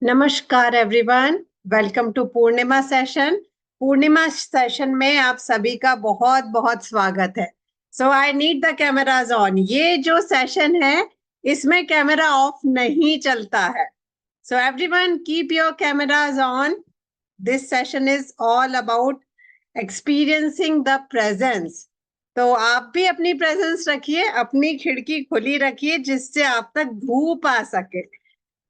नमस्कार everyone, welcome to Purnima session. Purnima session में आप सभी का बहुत बहुत स्वागत है। So I need the cameras on. ये जो सेशन है इसमें कैमरा ऑफ नहीं चलता है। So everyone keep your cameras on. This session is all about experiencing the presence. तो आप भी अपनी प्रेजेंस रखिए, अपनी खिड़की खुली रखिए जिससे आप तक धूप आ सके।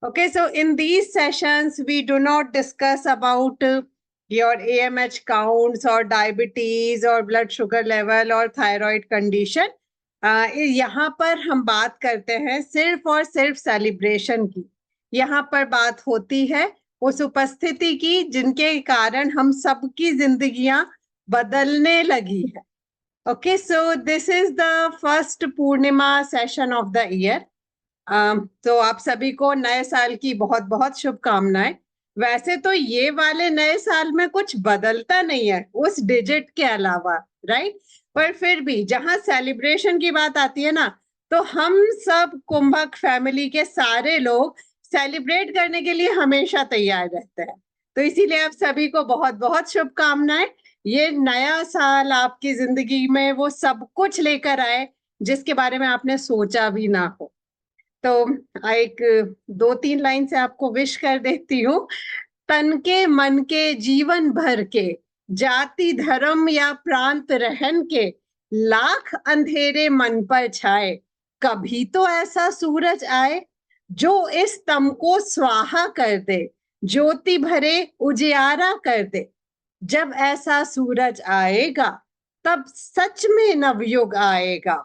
Okay, so in these sessions, we do not discuss about your AMH counts or diabetes or blood sugar level or thyroid condition. यहाँ पर हम बात करते हैं सिर्फ और सिर्फ सेलिब्रेशन की। यहाँ पर बात होती है उस उपस्थिति की जिनके कारण हम सबकी जिंदगियां बदलने लगी है। Okay, so this is the first Purnima session of the year. तो आप सभी को नए साल की बहुत बहुत शुभकामनाएं। वैसे तो ये वाले नए साल में कुछ बदलता नहीं है उस डिजिट के अलावा, राइट? पर फिर भी जहां सेलिब्रेशन की बात आती है ना, तो हम सब कुंभक फैमिली के सारे लोग सेलिब्रेट करने के लिए हमेशा तैयार रहते हैं। तो इसीलिए आप सभी को बहुत बहुत शुभकामनाएं। ये नया साल आपकी जिंदगी में वो सब कुछ लेकर आए जिसके बारे में आपने सोचा भी ना हो। तो एक 2-3 लाइन से आपको विश कर देती हूँ। तन के मन के जीवन भर के, जाति धर्म या प्रांत रहन के, लाख अंधेरे मन पर छाए, कभी तो ऐसा सूरज आए जो इस तम को स्वाहा कर दे, ज्योति भरे उजियारा कर दे। जब ऐसा सूरज आएगा तब सच में नवयुग आएगा।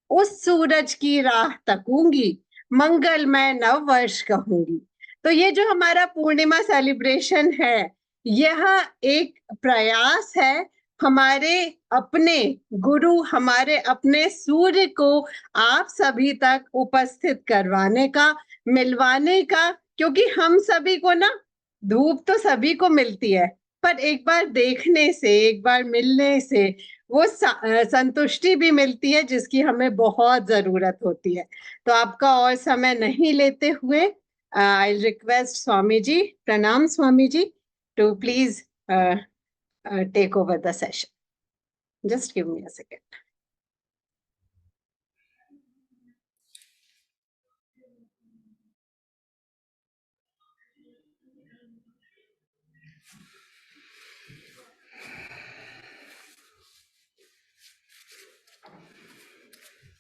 उस सूरज की राह तकूंगी, मंगलमय नव वर्ष कहूंगी। तो ये जो हमारा पूर्णिमा सेलिब्रेशन है, यह एक प्रयास है हमारे अपने गुरु, हमारे अपने सूर्य को आप सभी तक उपस्थित करवाने का, मिलवाने का। क्योंकि हम सभी को ना धूप तो सभी को मिलती है, पर एक बार देखने से, एक बार मिलने से वो संतुष्टि भी मिलती है जिसकी हमें बहुत जरूरत होती है। तो आपका और समय नहीं लेते हुए आई रिक्वेस्ट स्वामी जी, प्रणाम Swami ji, to please take over the session. Just give me a second.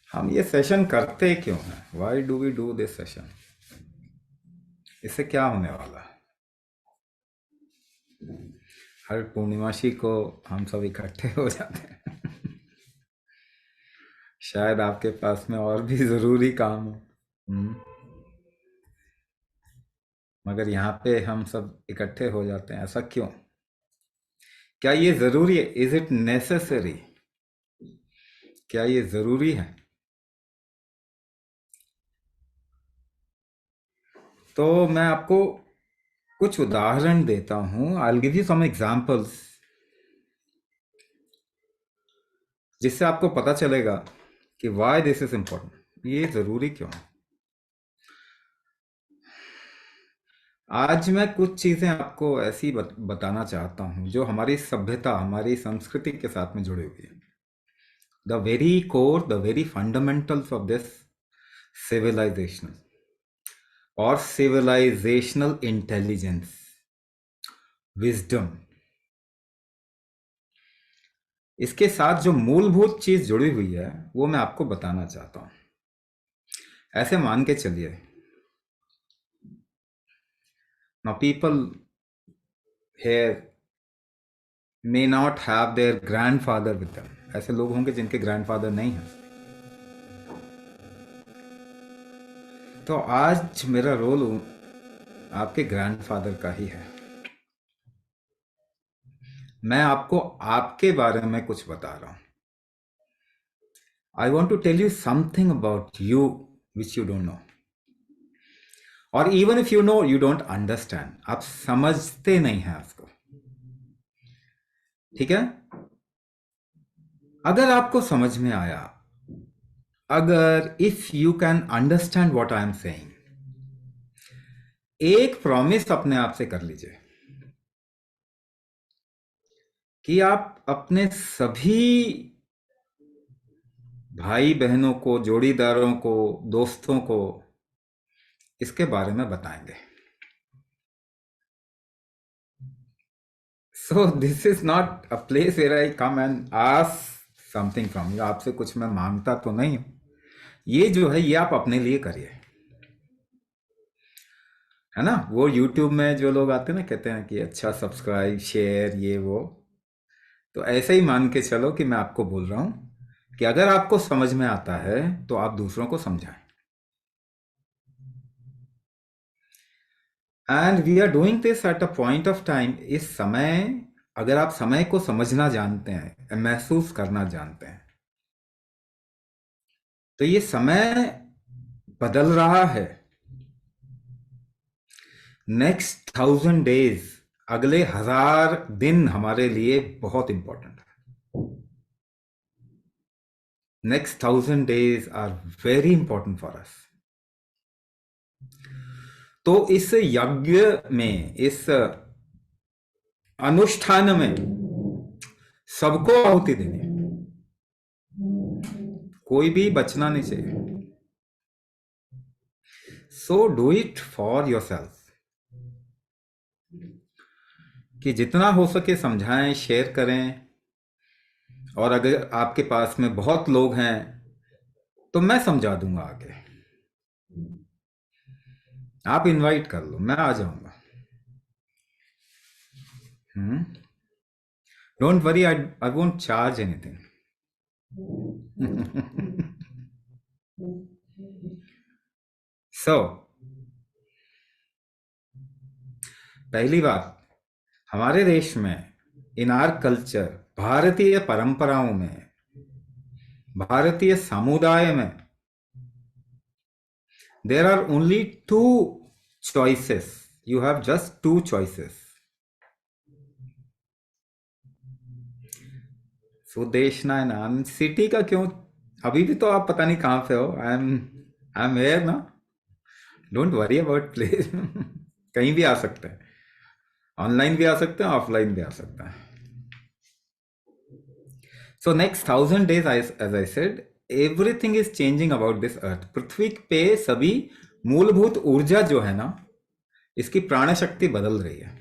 हम ये सेशन करते क्यों हैं? Why do we do this session? इससे क्या होने वाला है? हर पूर्णिमाशी को हम सब इकट्ठे हो जाते हैं। शायद आपके पास में और भी जरूरी काम हो, मगर यहाँ पे हम सब इकट्ठे हो जाते हैं। ऐसा क्यों? क्या ये जरूरी है? Is it necessary? क्या ये जरूरी है? तो मैं आपको कुछ उदाहरण देता हूं। I will give you some examples, जिससे आपको पता चलेगा कि वाई दिस इज इम्पोर्टेंट, ये जरूरी क्यों है। आज मैं कुछ चीजें आपको ऐसी बताना चाहता हूं जो हमारी सभ्यता, हमारी संस्कृति के साथ में जुड़ी हुई है। The very core, the very fundamentals of this civilisational और सिविलाइजेशनल इंटेलिजेंस, विजडम, इसके साथ जो मूलभूत चीज जुड़ी हुई है वो मैं आपको बताना चाहता हूं। ऐसे मान के चलिए, now people here may not have their grandfather with them. ऐसे लोग होंगे जिनके ग्रैंडफादर नहीं हैं। तो आज मेरा रोल आपके ग्रैंडफादर का ही है। मैं आपको आपके बारे में कुछ बता रहा हूं। I want to tell you something about you which you don't know, और even if you know, you don't understand. आप समझते नहीं हैं उसको, ठीक है? अगर आपको समझ में आया, अगर if you can understand what I am saying, एक प्रॉमिस अपने आप से कर लीजिए कि आप अपने सभी भाई बहनों को, जोड़ीदारों को, दोस्तों को इसके बारे में बताएंगे. So this is not a place where I come and ask something from you. आपसे कुछ मैं मांगता तो नहीं हूं. ये जो है ये आप अपने लिए करिए, है ना. वो YouTube में जो लोग आते हैं ना, कहते हैं कि अच्छा सब्सक्राइब, शेयर, ये वो. तो ऐसे ही मान के चलो कि मैं आपको बोल रहा हूं कि अगर आपको समझ में आता है तो आप दूसरों को समझाएं. And we are doing this at a point of time. इस समय, अगर आप समय को समझना जानते हैं, महसूस करना जानते हैं, तो ये समय बदल रहा है. नेक्स्ट 1000 डेज, अगले 1000 दिन हमारे लिए बहुत इंपॉर्टेंट है. Next 1000 days are very important for us. तो इस यज्ञ में, इस अनुष्ठान में सबको आहुति देनी है. कोई भी बचना नहीं चाहिए. So do it for your self. कि जितना हो सके समझाएं, शेयर करें. और अगर आपके पास में बहुत लोग हैं तो मैं समझा दूंगा आगे. आप इनवाइट कर लो, मैं आ जाऊंगा. Don't worry, I won't charge anything. So पहली बात, हमारे देश में, इन आर कल्चर, भारतीय परंपराओं में, भारतीय समुदाय में, there are only two choices. You have just two choices. Sudesh Narayan, city का क्यों? अभी भी तो आप पता नहीं कहां पे हो. आई एम हेयर ना. Don't worry about place. कहीं भी आ सकते हैं. ऑनलाइन भी आ सकते हैं, ऑफलाइन भी आ सकते हैं. So next 1000 days, as I said, everything is changing about this earth. पृथ्वी पे सभी मूलभूत ऊर्जा जो है ना, इसकी प्राण शक्ति बदल रही है.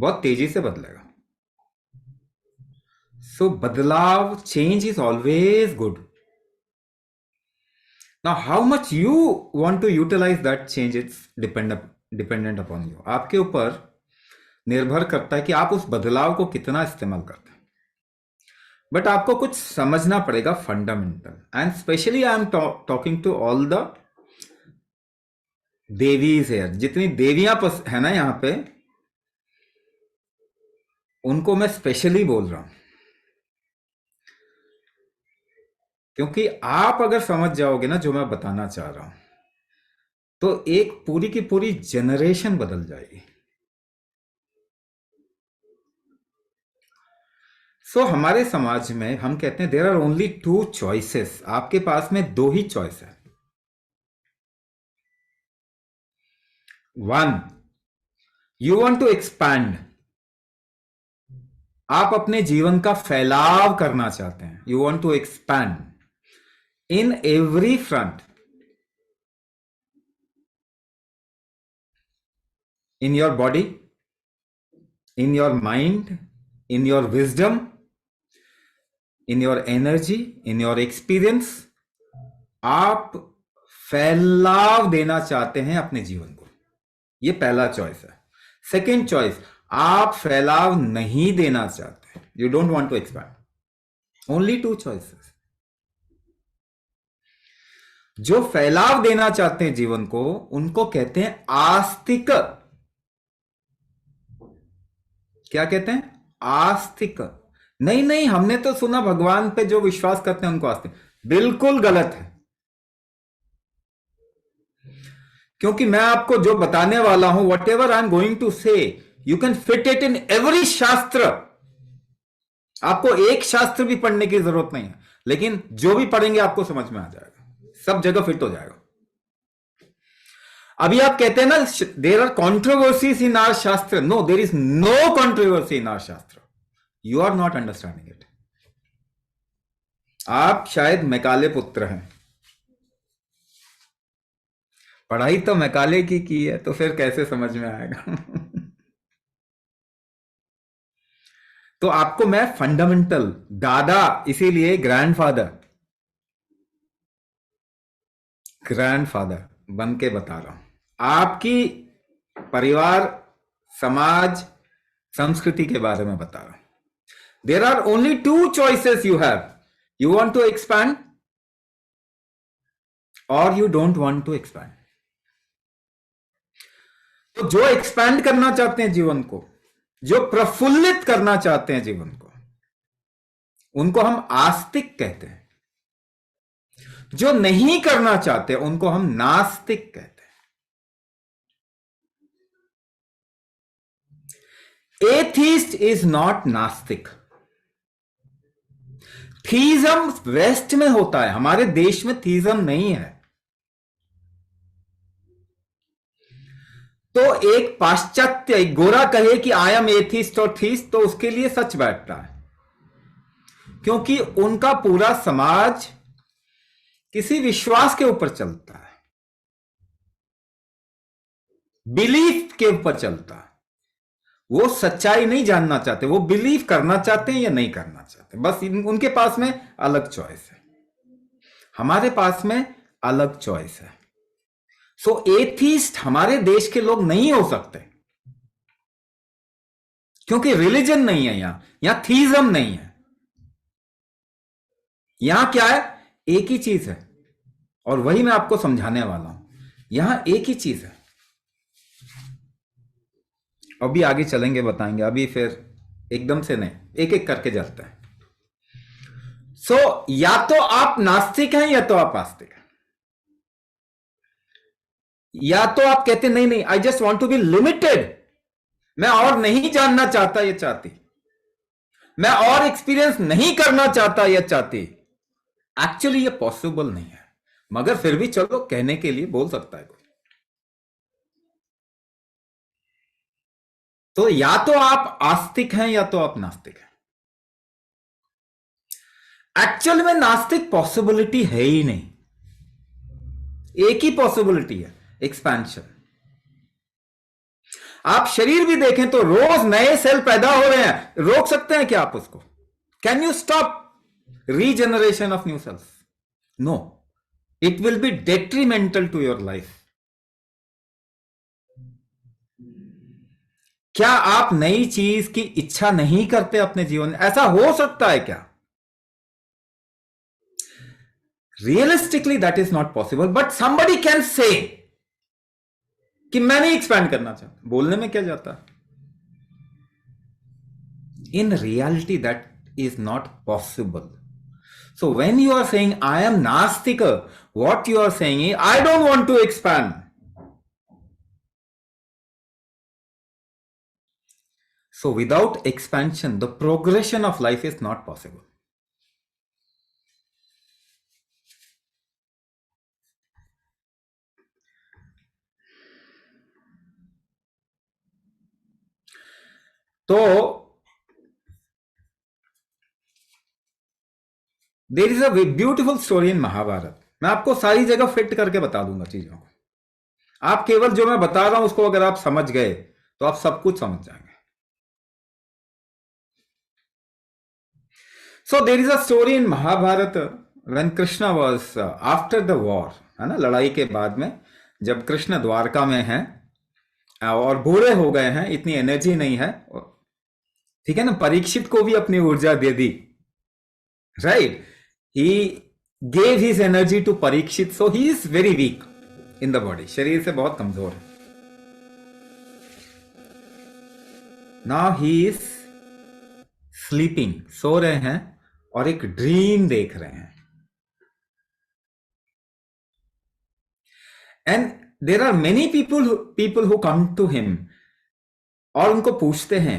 बहुत तेजी से बदलेगा. सो बदलाव, change is always good. Now how much you want to utilise that change, it's dependent upon you. आपके ऊपर निर्भर करता है कि आप उस बदलाव को कितना इस्तेमाल करते हैं. बट आपको कुछ समझना पड़ेगा fundamental. And specially I am talking to all the देवीज हेयर. जितनी देवियां है ना यहां पे, उनको मैं स्पेशली बोल रहा हूं. क्योंकि आप अगर समझ जाओगे ना जो मैं बताना चाह रहा हूं, तो एक पूरी की पूरी जनरेशन बदल जाएगी. सो हमारे समाज में हम कहते हैं देयर आर ओनली 2 चॉइसेस. आपके पास में 2 ही चॉइस है. 1, यू वांट टू एक्सपैंड. आप अपने जीवन का फैलाव करना चाहते हैं. You want to expand in every front. In your body, in your mind, in your wisdom, in your energy, in your experience. आप फैलाव देना चाहते हैं अपने जीवन को. ये पहला चॉइस है. सेकेंड चॉइस, आप फैलाव नहीं देना चाहते. You don't want to expand. Only 2 choices. जो फैलाव देना चाहते हैं जीवन को, उनको कहते हैं आस्तिक. क्या कहते हैं? आस्तिक. नहीं, हमने तो सुना भगवान पे जो विश्वास करते हैं उनको आस्तिक. बिल्कुल गलत है. क्योंकि मैं आपको जो बताने वाला हूं, whatever I am going to say, you can fit it in every shastra. आपको एक शास्त्र भी पढ़ने की जरूरत नहीं है, लेकिन जो भी पढ़ेंगे आपको समझ में आ जाएगा. सब जगह फिट हो जाएगा. अभी आप कहते हैं ना, there are controversies in our shastra. No, there is no controversy in our shastra. You are not understanding it. आप शायद मैकाले पुत्र हैं. पढ़ाई तो मैकाले की है, तो फिर कैसे समझ में आएगा? तो आपको मैं फंडामेंटल दादा, इसीलिए ग्रैंडफादर बन के बता रहा हूं. आपकी परिवार, समाज, संस्कृति के बारे में बता रहा हूं. There are only two choices you have. You want to expand और you don't want to expand. तो जो एक्सपैंड करना चाहते हैं जीवन को, जो प्रफुल्लित करना चाहते हैं जीवन को, उनको हम आस्तिक कहते हैं. जो नहीं करना चाहते उनको हम नास्तिक कहते हैं. एथीस्ट इज नॉट नास्तिक. थीज्म वेस्ट में होता है, हमारे देश में थीज्म नहीं है. तो एक पाश्चात्य, एक गोरा कहे कि आई एम एथिस्ट और थीस्ट, तो उसके लिए सच बैठता है, क्योंकि उनका पूरा समाज किसी विश्वास के ऊपर चलता है, बिलीफ के ऊपर चलता है. वो सच्चाई नहीं जानना चाहते, वो बिलीव करना चाहते हैं या नहीं करना चाहते, बस उनके पास में अलग चॉइस है. हमारे पास में अलग चॉइस है. सो एथीस्ट हमारे देश के लोग नहीं हो सकते, क्योंकि रिलीजन नहीं है यहां थीज्म नहीं है. यहां क्या है? एक ही चीज है, और वही मैं आपको समझाने वाला हूं. यहां एक ही चीज है. अभी आगे चलेंगे, बताएंगे. अभी फिर एकदम से नहीं, एक एक करके जाते हैं. सो या तो आप नास्तिक हैं या तो आप आस्तिक हैं. या तो आप कहते नहीं नहीं, I just want to be limited, मैं और नहीं जानना चाहता या चाहती, मैं और एक्सपीरियंस नहीं करना चाहता या चाहती. एक्चुअली ये पॉसिबल नहीं है, मगर फिर भी चलो कहने के लिए बोल सकता है कोई. तो या तो आप आस्तिक हैं या तो आप नास्तिक हैं. एक्चुअल में नास्तिक पॉसिबिलिटी है ही नहीं. एक ही पॉसिबिलिटी है, एक्सपेंशन. आप शरीर भी देखें तो रोज नए सेल पैदा हो रहे हैं. रोक सकते हैं क्या आप उसको? Can you stop regeneration of new cells? No, it will be detrimental to your life. क्या आप नई चीज की इच्छा नहीं करते अपने जीवन में? ऐसा हो सकता है क्या? Realistically that is not possible, but somebody can say कि मैं नहीं एक्सपैंड करना चाहता. बोलने में क्या जाता है? In reality that is not possible. So when you are saying I am nastik, what you are saying is I don't want to expand. So without expansion, the progression of life is not possible. तो there is a beautiful story in Mahabharata. मैं आपको सारी जगह fit करके बता दूंगा चीजों को. आप केवल जो मैं बता रहा हूं उसको अगर आप समझ गए तो आप सब कुछ समझ जाएंगे. So there is a story in Mahabharat when Krishna was after the war, है ना, लड़ाई के बाद में जब कृष्ण द्वारका में हैं और बूढ़े हो गए हैं, इतनी एनर्जी नहीं है, ठीक है ना. परीक्षित को भी अपनी ऊर्जा दे दी, right. He gave his energy to Parikshit, so he is very weak in the body. शरीर से बहुत कमजोर है. नाउ ही इज स्लीपिंग, सो रहे हैं और एक ड्रीम देख रहे हैं. And there are many people who come to him और उनको पूछते हैं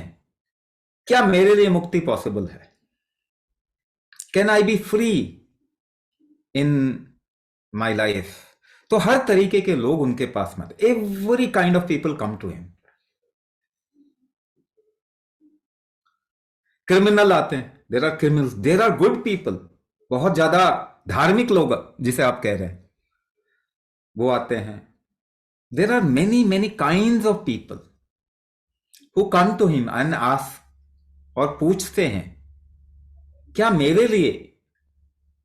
क्या मेरे लिए मुक्ति पॉसिबल है? Can I be free in my life? तो हर तरीके के लोग उनके पास में, every kind of people come to him. Criminal आते हैं, there are criminals, there are good people, बहुत ज्यादा धार्मिक लोग जिसे आप कह रहे हैं वो आते हैं। There are many many kind of people who come to him and ask, और पूछते हैं क्या मेरे लिए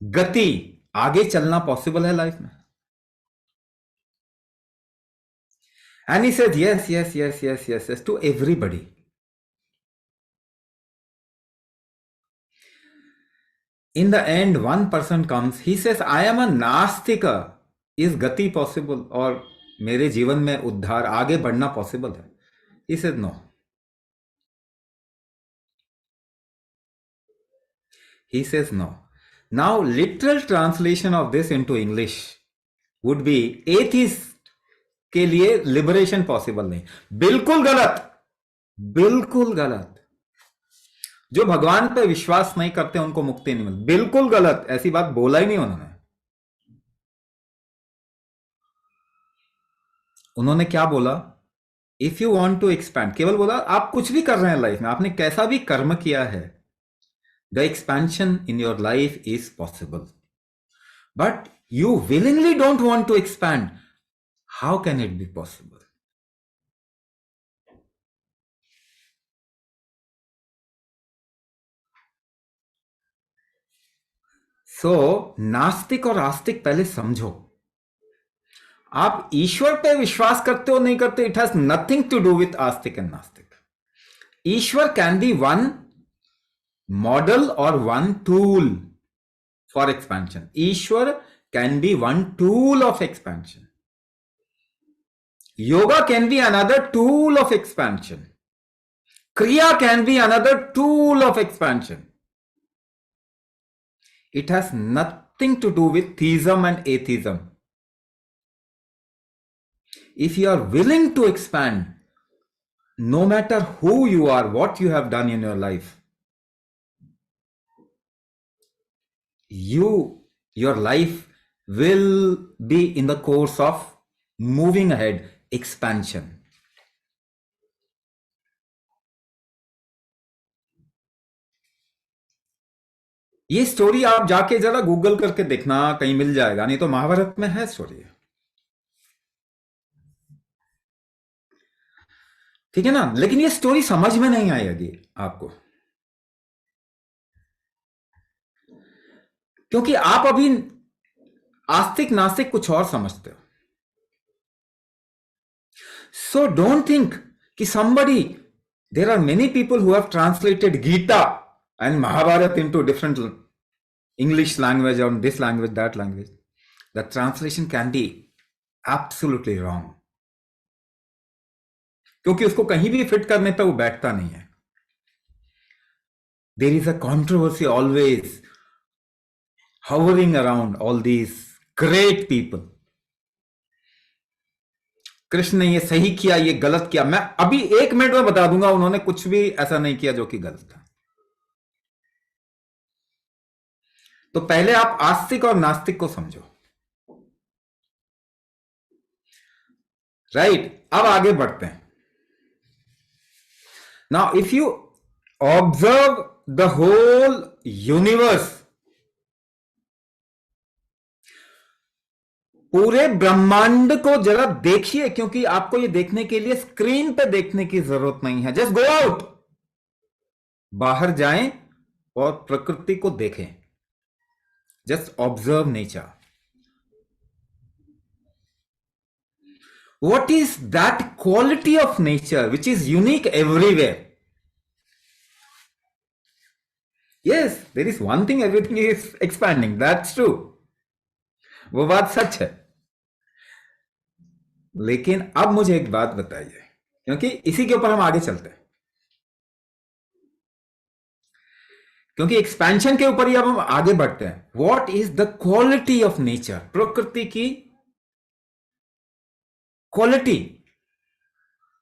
गति, आगे चलना पॉसिबल है लाइफ में। And he said yes yes yes yes yes yes to everybody. In the end, one person comes, he says, I am a nastika, is gati possible, और मेरे जीवन में उद्धार, आगे बढ़ना पॉसिबल है? He says no. He says no. Now, literal translation of this into English would be atheist के लिए लिबरेशन पॉसिबल नहीं। बिल्कुल गलत, बिल्कुल गलत। जो भगवान पे विश्वास नहीं करते उनको मुक्ति नहीं मिलती, बिल्कुल गलत, ऐसी बात बोला ही नहीं उन्होंने। उन्होंने क्या बोला? If you want to expand, केवल बोला आप कुछ भी कर रहे हैं लाइफ में, आपने कैसा भी कर्म किया है, the expansion in your life is possible, but you willingly don't want to expand, how can it be possible? So नास्तिक और आस्तिक पहले समझो। आप ईश्वर पे विश्वास करते हो नहीं करते, it has nothing to do with आस्तिक एंड नास्तिक। Ishwar can be one model और one tool for expansion. Ishwar can be one tool of expansion. Yoga can be another tool of expansion. Kriya can be another tool of expansion. It has nothing to do with theism and atheism. If you are willing to expand, no matter who you are, what you have done in your life, your life will be in the course of moving ahead, expansion. ये story आप जाके जरा Google करके देखना, कहीं मिल जाएगा, नहीं तो महाभारत में है स्टोरी, ठीक है ना। लेकिन ये स्टोरी समझ में नहीं आएगी आपको, क्योंकि आप अभी आस्तिक नास्तिक कुछ और समझते हो। सो डोंट थिंक कि somebody, there are many people who have translated Gita and Mahabharata into different English language or this language, that language. The translation can be absolutely wrong, क्योंकि उसको कहीं भी फिट करने पे वो बैठता नहीं है। There is a controversy always hovering around all these great people. Krishna ने ये सही किया, ये गलत किया, मैं अभी 1 मिनट में बता दूंगा, उन्होंने कुछ भी ऐसा नहीं किया जो कि गलत था। तो पहले आप आस्तिक और नास्तिक को समझो, राइट। अब आगे बढ़ते हैं। Now if you observe the whole universe, पूरे ब्रह्मांड को जरा देखिए, क्योंकि आपको ये देखने के लिए स्क्रीन पे देखने की जरूरत नहीं है। जस्ट गो आउट, बाहर जाएं और प्रकृति को देखें, just observe nature. What is that quality of nature which is unique everywhere? Yes, there is one thing, everything is expanding, that's true, वो बात सच है। लेकिन अब मुझे एक बात बताइए, क्योंकि इसी के ऊपर हम आगे चलते हैं, क्योंकि एक्सपेंशन के ऊपर ही अब हम आगे बढ़ते हैं। What is the quality of nature? प्रकृति की क्वालिटी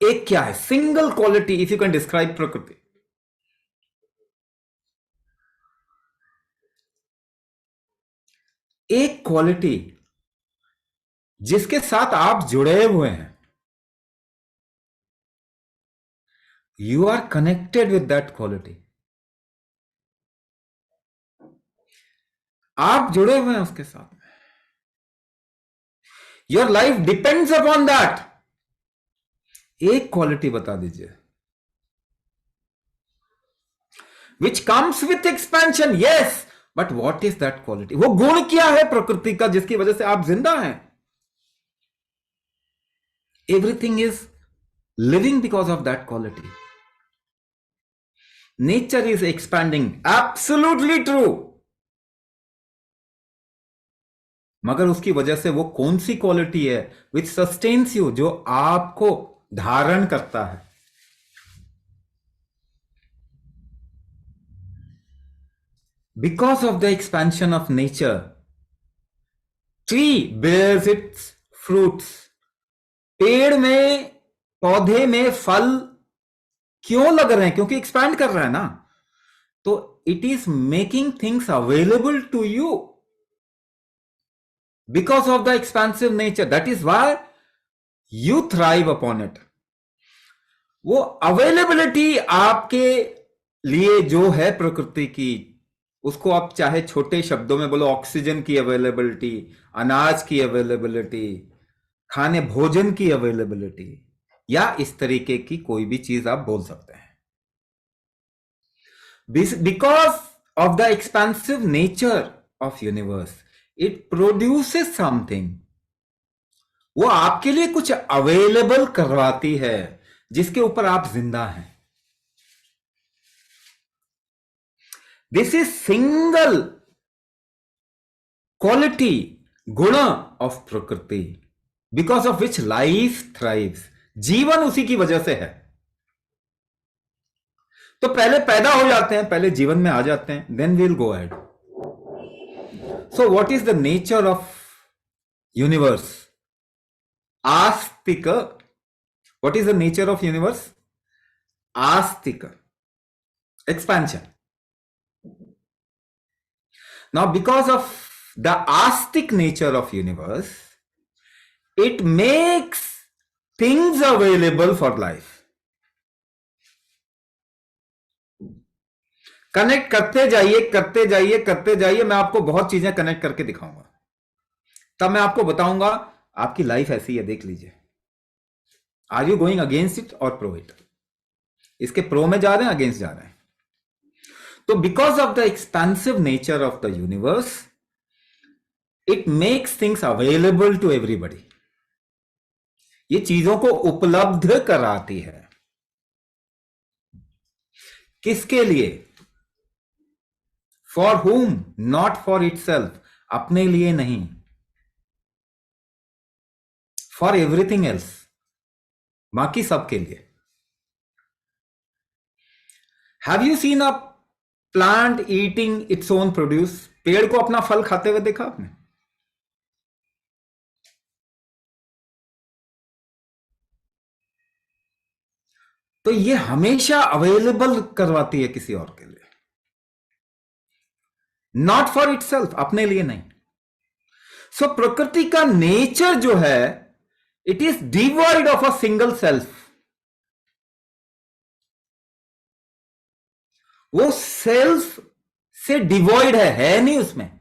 एक क्या है? Single quality, if you can describe प्रकृति। एक क्वालिटी जिसके साथ आप जुड़े हुए हैं, you are connected with that quality. आप जुड़े हुए हैं उसके साथ, your life depends upon that. एक क्वालिटी बता दीजिए which comes with expansion, yes, but what is that quality? वो गुण क्या है प्रकृति का जिसकी वजह से आप जिंदा हैं? Everything is living because of that quality. Nature is expanding, absolutely true, मगर उसकी वजह से वो कौन सी क्वालिटी है विच सस्टेन्स यू, जो आपको धारण करता है। Because of the expansion of nature, tree bears its fruits. पेड़ में, पौधे में फल क्यों लग रहे हैं? क्योंकि एक्सपैंड कर रहा है ना। तो it is making things available to you because of the expansive nature. That is why you thrive upon it. वो अवेलेबिलिटी आपके लिए जो है प्रकृति की, उसको आप चाहे छोटे शब्दों में बोलो, ऑक्सीजन की अवेलेबिलिटी, अनाज की अवेलेबिलिटी, खाने भोजन की अवेलेबिलिटी, या इस तरीके की कोई भी चीज आप बोल सकते हैं। Because of the expensive nature of universe, it produces something. वो आपके लिए कुछ अवेलेबल करवाती है जिसके ऊपर आप जिंदा हैं। दिस इज सिंगल क्वालिटी, गुण ऑफ प्रकृति, because of which life thrives. जीवन उसी की वजह से है। तो पहले पैदा हो जाते हैं, पहले जीवन में आ जाते हैं, then we'll go ahead. So what is the nature of universe? Astika. What is the nature of universe? Astika. Expansion. Now because of the astic nature of universe, it makes things available for life. Connect करते जाइए, करते जाइए, करते जाइए। मैं आपको बहुत चीजें कनेक्ट करके दिखाऊंगा, तब मैं आपको बताऊंगा आपकी लाइफ ऐसी है, देख लीजिए। Are you going against it or pro it? इसके प्रो में जा रहे हैं, अगेंस्ट जा रहे हैं? तो because of the expensive nature of the universe, it makes things available to everybody. ये चीजों को उपलब्ध कराती है। किसके लिए? For whom? Not for itself, अपने लिए नहीं, फॉर एवरीथिंग एल्स, बाकी सबके लिए। Have you seen a plant eating its own produce? पेड़ को अपना फल खाते हुए देखा आपने? तो ये हमेशा अवेलेबल करवाती है किसी और के लिए, नॉट फॉर इटसेल्फ, अपने लिए नहीं। सो प्रकृति का नेचर जो है, it is devoid of a single self. वो सेल्फ से डिवॉइड है नहीं उसमें।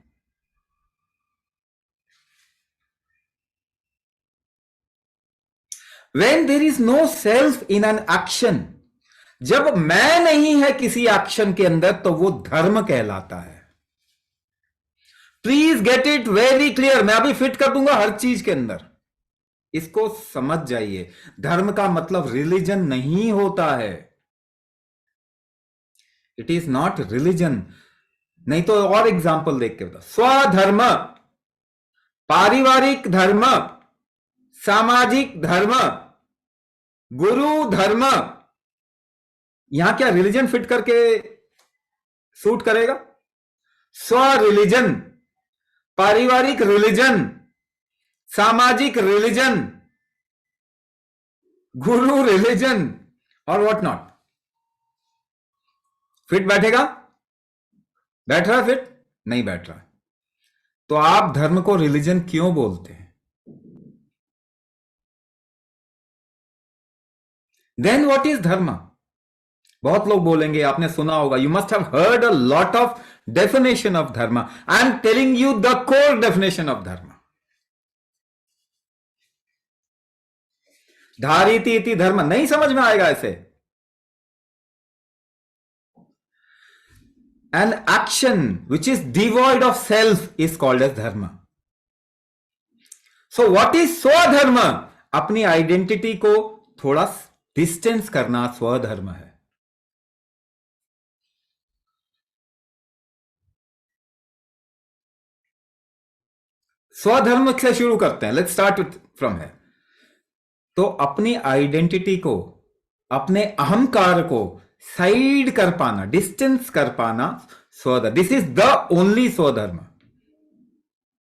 When there is no self in an action, जब मैं नहीं है किसी एक्शन के अंदर, तो वो धर्म कहलाता है। Please get it very clear. मैं अभी फिट कर दूंगा हर चीज के अंदर, इसको समझ जाइए। धर्म का मतलब रिलीजन नहीं होता है। It is not religion. नहीं तो और एग्जाम्पल देख के बता। स्वधर्म, पारिवारिक धर्म, सामाजिक धर्म, गुरु धर्म, यहां क्या रिलीजन फिट करके सूट करेगा? स्व रिलीजन, पारिवारिक रिलीजन, सामाजिक रिलीजन, गुरु रिलीजन और व्हाट नॉट, फिट बैठेगा? बैठ रहा है फिट? नहीं बैठ रहा। तो आप धर्म को रिलीजन क्यों बोलते हैं? देन व्हाट इज धर्म? बहुत लोग बोलेंगे, आपने सुना होगा, you must have heard a lot of definition of dharma. I am telling you the core definition of dharma. धारिति इति धर्म नहीं समझ में आएगा ऐसे। An action which is devoid of self is called as dharma. So what is स्वधर्म? अपनी आइडेंटिटी को थोड़ा डिस्टेंस करना स्वधर्म है। स्वधर्म से शुरू करते हैं, लेट्स स्टार्ट फ्रॉम है। तो अपनी आइडेंटिटी को, अपने अहंकार को साइड कर पाना, डिस्टेंस कर पाना स्वधर्म। दिस इज द ओनली स्वधर्म।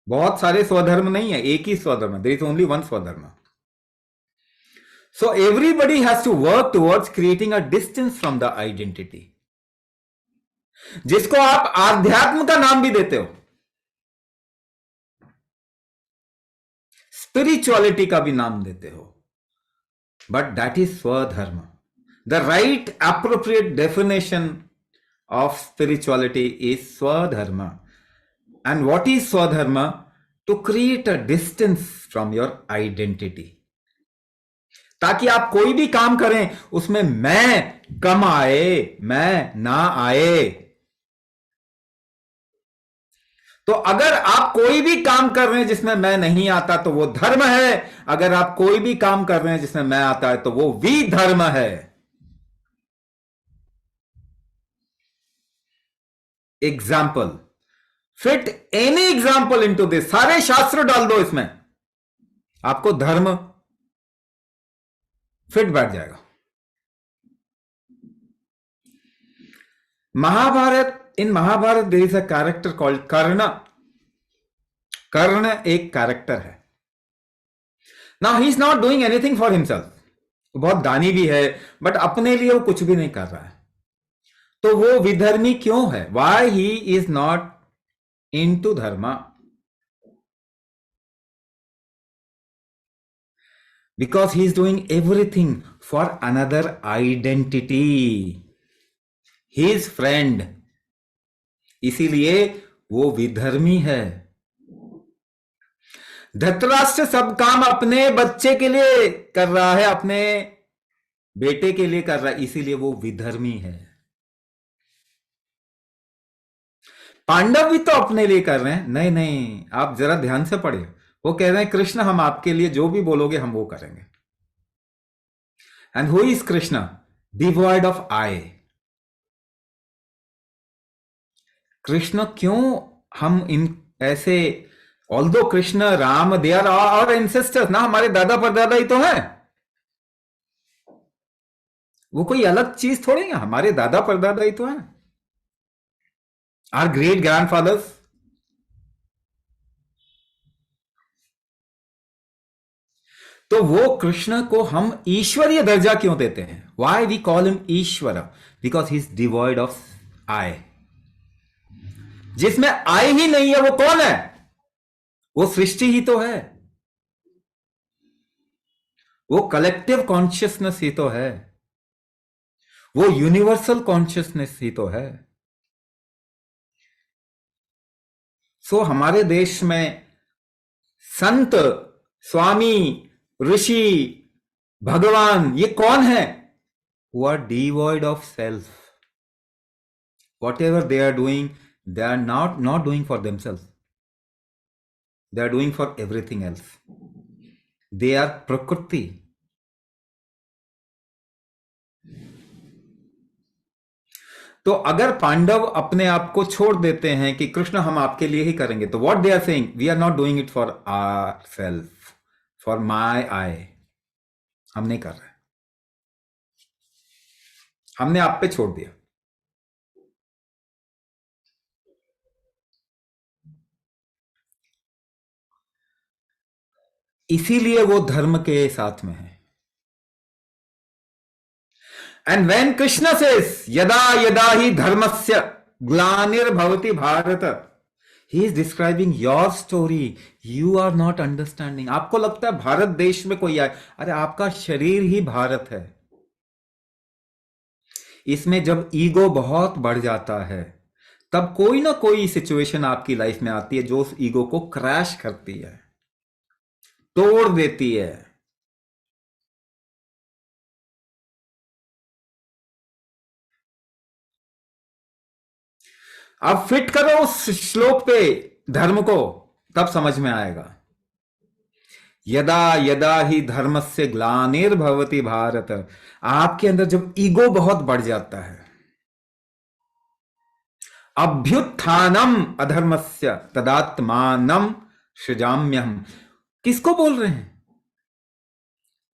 बहुत सारे स्वधर्म नहीं है, एक ही स्वधर्म, देयर इज ओनली वन स्वधर्म। So everybody has to work towards creating a distance from the identity, जिसको आप आध्यात्म का नाम भी देते हो, स्पिरिचुअलिटी का भी नाम देते हो, बट दैट इज स्वधर्म। The right appropriate definition of spirituality is swadharma. And what is swadharma? To create a distance from your identity. ताकि आप कोई भी काम करें उसमें मैं कम आए, मैं ना आए। तो अगर आप कोई भी काम कर रहे हैं जिसमें मैं नहीं आता तो वो धर्म है। अगर आप कोई भी काम कर रहे हैं जिसमें मैं आता है तो वो विधर्म है। Example, fit any example into this, सारे शास्त्र डाल दो इसमें, आपको धर्म फिट बैठ जाएगा। Mahabharat, in Mahabharat there is a character called Karna. Karna एक कैरेक्टर है। Now he is not doing anything for himself, बहुत दानी भी है, बट अपने लिए वो कुछ भी नहीं कर रहा है। तो वो विधर्मी क्यों है? Why he is not in to dharma? Because he is doing everything for another identity, his friend, इसीलिए वो विधर्मी है। धृतराष्ट्र सब काम अपने बच्चे के लिए कर रहा है, अपने बेटे के लिए कर रहा है, इसीलिए वो विधर्मी है। पांडव भी तो अपने लिए कर रहे हैं। नहीं नहीं, आप जरा ध्यान से पढ़िए, वो कह रहे हैं कृष्ण हम आपके लिए जो भी बोलोगे हम वो करेंगे। And who is Krishna? Devoid of I. Krishna क्यों हम इन ऐसे, although Krishna Ram they are our ancestors ना, हमारे दादा परदादा ही तो है, वो कोई अलग चीज थोड़ी है, हमारे दादा परदादा ही तो है, आवर ग्रेट ग्रैंडफादर्स। तो वो कृष्ण को हम ईश्वरीय दर्जा क्यों देते हैं? Why we call him Ishwar? Because he is devoid of I. जिसमें आई ही नहीं है वो कौन है? वो सृष्टि ही तो है, वो कलेक्टिव कॉन्शियसनेस ही तो है, वो यूनिवर्सल कॉन्शियसनेस ही तो है। सो हमारे देश में संत, स्वामी, ऋषि, भगवान, ये कौन है? Who are devoid of self. Whatever they are doing, they are not doing for themselves, they are doing for everything else. They are prakriti. तो अगर पांडव अपने आप को छोड़ देते हैं कि कृष्ण हम आपके लिए ही करेंगे, तो what they are saying, we are not doing it for our self, for my I. हम नहीं कर रहे, हमने आप पे छोड़ दिया। इसीलिए वो धर्म के साथ में है। एंड व्हेन कृष्ण सेज यदा यदा ही धर्मस्य ग्लानिर्भवति Bharat, he is describing your story, you are not understanding. आपको लगता है भारत देश में कोई आए, अरे आपका शरीर ही भारत है, इसमें जब ईगो बहुत बढ़ जाता है तब कोई ना कोई सिचुएशन आपकी लाइफ में आती है जो उस ईगो को क्रैश करती है, तोड़ देती है। अब फिट करो उस श्लोक पे धर्म को, तब समझ में आएगा। यदा यदा ही धर्मस्य ग्लानिर्भवति भारत, आपके अंदर जब ईगो बहुत बढ़ जाता है, अभ्युत्थानम अधर्मस्य तदात्मानम सृजाम्यहम, किसको बोल रहे हैं?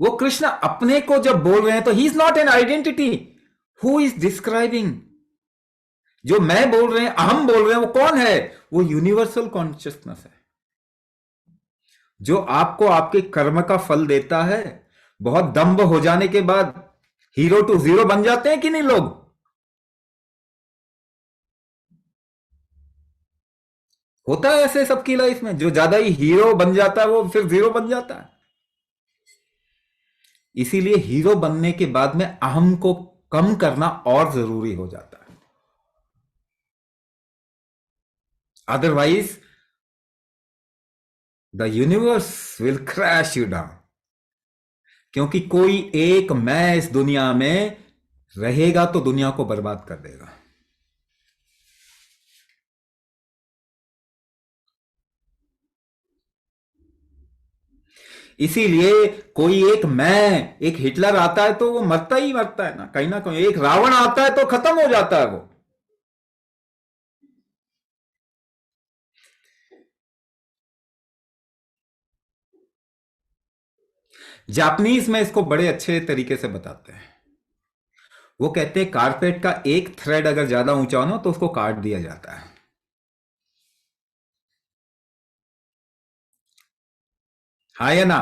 वो कृष्ण अपने को जब बोल रहे हैं तो ही is not an identity, who is describing. जो मैं बोल रहे हैं, अहम बोल रहे हैं, वो कौन है? वो यूनिवर्सल कॉन्शियसनेस है जो आपको आपके कर्म का फल देता है। बहुत दम्भ हो जाने के बाद हीरो टू जीरो बन जाते हैं कि नहीं लोग? होता है ऐसे सबकी लाइफ में, जो ज्यादा ही हीरो बन जाता है वो फिर जीरो बन जाता है। इसीलिए हीरो बनने के बाद में अहम को कम करना और जरूरी हो जाता है, otherwise the universe will crash you down. क्योंकि कोई एक मैं इस दुनिया में रहेगा तो दुनिया को बर्बाद कर देगा। इसीलिए कोई एक मैं, एक हिटलर आता है तो वो मरता ही मरता है ना कहीं। एक रावण आता है तो खत्म हो जाता है वो। जापानीज में इसको बड़े अच्छे तरीके से बताते हैं। वो कहते हैं कारपेट का एक थ्रेड अगर ज्यादा ऊंचा हो ना तो उसको काट दिया जाता है। हाँ या ना?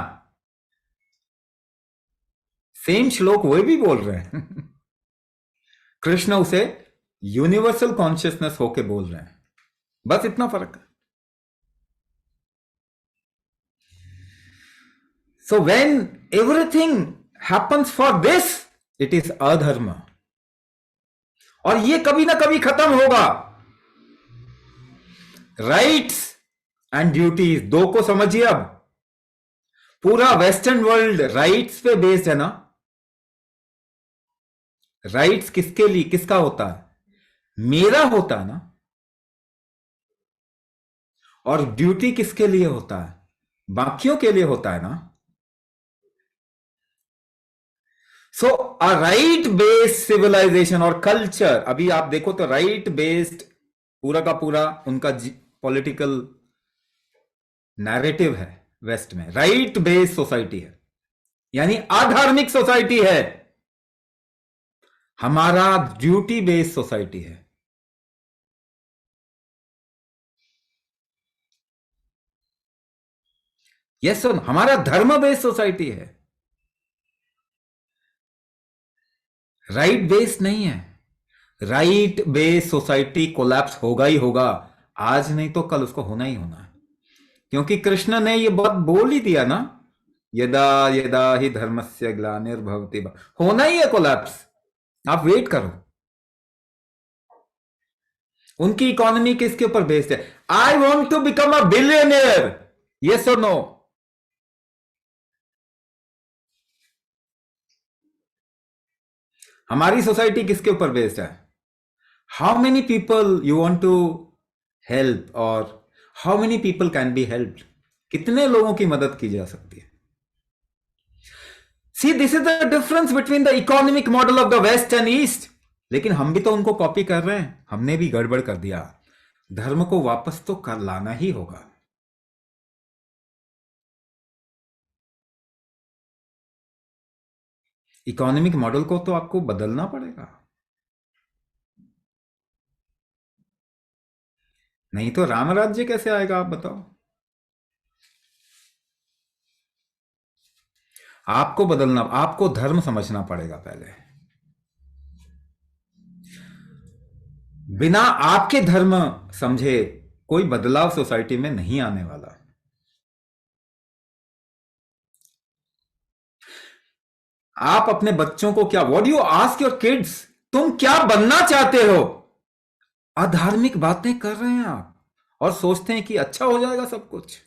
सेम श्लोक वो भी बोल रहे हैं। कृष्ण उसे यूनिवर्सल कॉन्शियसनेस होके बोल रहे हैं, बस इतना फर्क है। So when everything happens for this, it is अधर्म। और ये कभी ना कभी खत्म होगा। राइट्स एंड ड्यूटीज दो को समझिए। अब पूरा वेस्टर्न वर्ल्ड राइट्स पे बेस्ड है ना। राइट्स किसके लिए, किसका होता है? मेरा होता है ना। और ड्यूटी किसके लिए होता है? बाकियों के लिए होता है ना। सो अ राइट बेस्ड सिविलाइजेशन और कल्चर, अभी आप देखो तो राइट बेस्ड पूरा का पूरा उनका पॉलिटिकल नैरेटिव है। वेस्ट में राइट बेस्ड सोसाइटी है, यानी अधार्मिक सोसाइटी है। हमारा ड्यूटी बेस्ड सोसाइटी है। यस सर, हमारा धर्म बेस्ड सोसाइटी है, राइट बेस्ड नहीं है। राइट बेस्ड सोसाइटी कोलैप्स होगा ही होगा, आज नहीं तो कल उसको होना ही होना है। क्योंकि कृष्ण ने ये बहुत बोल ही दिया ना, यदा यदा ही धर्मस्य ग्लानिर्भवति, होना ही है कोलैप्स। आप वेट करो। उनकी इकोनॉमी किसके ऊपर बेस्ड है? I want to become a billionaire, yes और नो? हमारी सोसाइटी किसके ऊपर बेस्ड है? How many people you want to help, और how many people can be helped, कितने लोगों की मदद की जा सकती है। See this is the difference between the economic model of the west and east. लेकिन हम भी तो उनको कॉपी कर रहे हैं, हमने भी गड़बड़ कर दिया। धर्म को वापस तो कर लाना ही होगा। इकोनॉमिक मॉडल को तो आपको बदलना पड़ेगा, नहीं तो राम राज्य कैसे आएगा? आप बताओ। आपको बदलना, आपको धर्म समझना पड़ेगा पहले। बिना आपके धर्म समझे कोई बदलाव सोसाइटी में नहीं आने वाला। आप अपने बच्चों को क्या, what do you ask your kids? तुम क्या बनना चाहते हो? अधार्मिक बातें कर रहे हैं आप और सोचते हैं कि अच्छा हो जाएगा सब कुछ।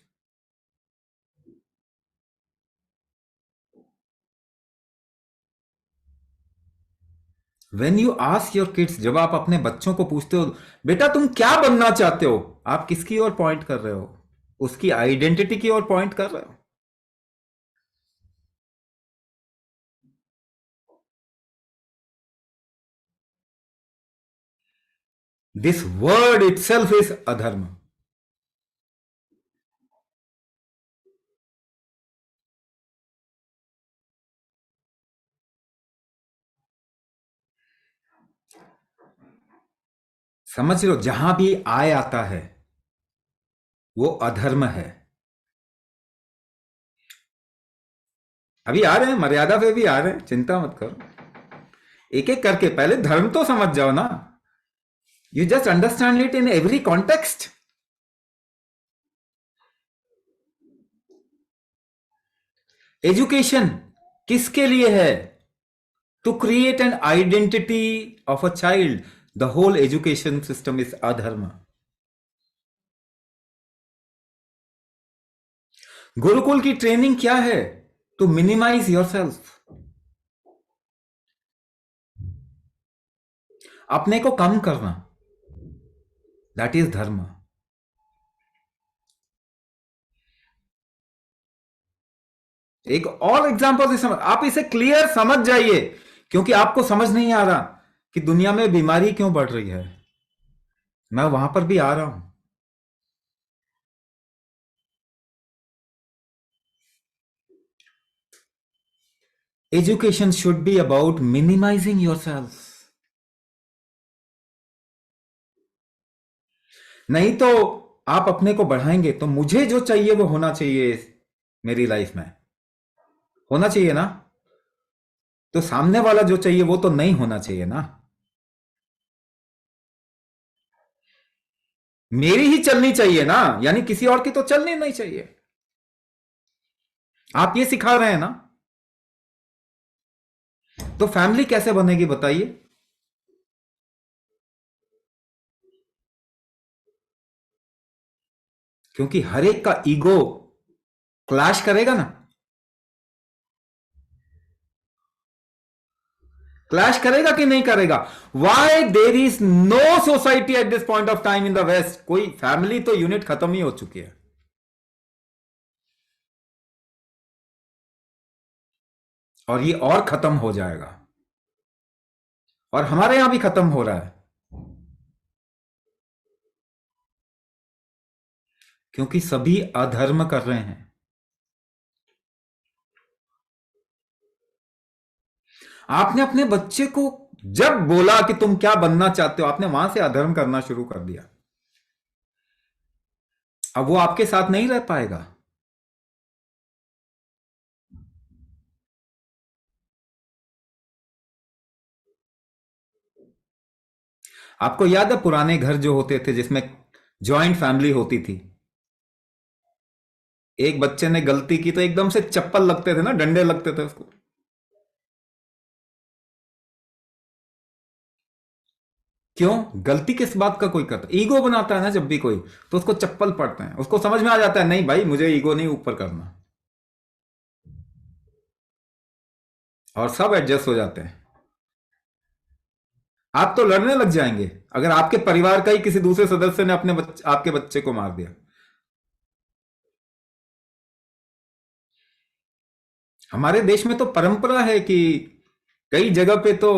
When you ask your kids, जब आप अपने बच्चों को पूछते हो बेटा तुम क्या बनना चाहते हो, आप किसकी ओर पॉइंट कर रहे हो? उसकी आइडेंटिटी की ओर पॉइंट कर रहे हो। दिस वर्ड इटसेल्फ इज अधर्म। समझ लो, जहां भी आय आता है वो अधर्म है। अभी आ रहे हैं, मर्यादा पे भी आ रहे हैं, चिंता मत करो। एक एक करके पहले धर्म तो समझ जाओ ना। You just understand it in every context. Education किसके लिए है? To create an identity of a child. The whole education system is अधर्म। गुरुकुल की ट्रेनिंग क्या है? टू मिनिमाइज योर सेल्फ, अपने को कम करना। दैट इज धर्म। एक और एग्जांपल से समझ, आप इसे क्लियर समझ जाइए, क्योंकि आपको समझ नहीं आ रहा कि दुनिया में बीमारी क्यों बढ़ रही है। मैं वहां पर भी आ रहा हूं। Education should be about minimising your self. नहीं तो आप अपने को बढ़ाएंगे तो मुझे जो चाहिए वो होना चाहिए मेरी लाइफ में, होना चाहिए ना। तो सामने वाला जो चाहिए वो तो नहीं होना चाहिए ना। मेरी ही चलनी चाहिए ना, यानी किसी और की तो चलनी नहीं चाहिए। आप ये सिखा रहे हैं ना। तो फैमिली कैसे बनेगी बताइए? क्योंकि हर एक का ईगो क्लैश करेगा ना। क्लैश करेगा कि नहीं करेगा? Why there is no society at this point of time in the west? कोई फैमिली तो यूनिट खत्म ही हो चुकी है, और ये और खत्म हो जाएगा। और हमारे यहां भी खत्म हो रहा है, क्योंकि सभी अधर्म कर रहे हैं। आपने अपने बच्चे को जब बोला कि तुम क्या बनना चाहते हो, आपने वहां से अधर्म करना शुरू कर दिया। अब वो आपके साथ नहीं रह पाएगा। आपको याद है पुराने घर जो होते थे जिसमें जॉइंट फैमिली होती थी? एक बच्चे ने गलती की तो एकदम से चप्पल लगते थे ना, डंडे लगते थे उसको। क्यों? गलती किस बात का कोई करता, ईगो बनाता है ना जब भी कोई, तो उसको चप्पल पड़ते हैं। उसको समझ में आ जाता है नहीं भाई, मुझे ईगो नहीं ऊपर करना, और सब एडजस्ट हो जाते हैं। आप तो लड़ने लग जाएंगे अगर आपके परिवार का ही किसी दूसरे सदस्य ने आपके बच्चे को मार दिया। हमारे देश में तो परंपरा है कि कई जगह पे तो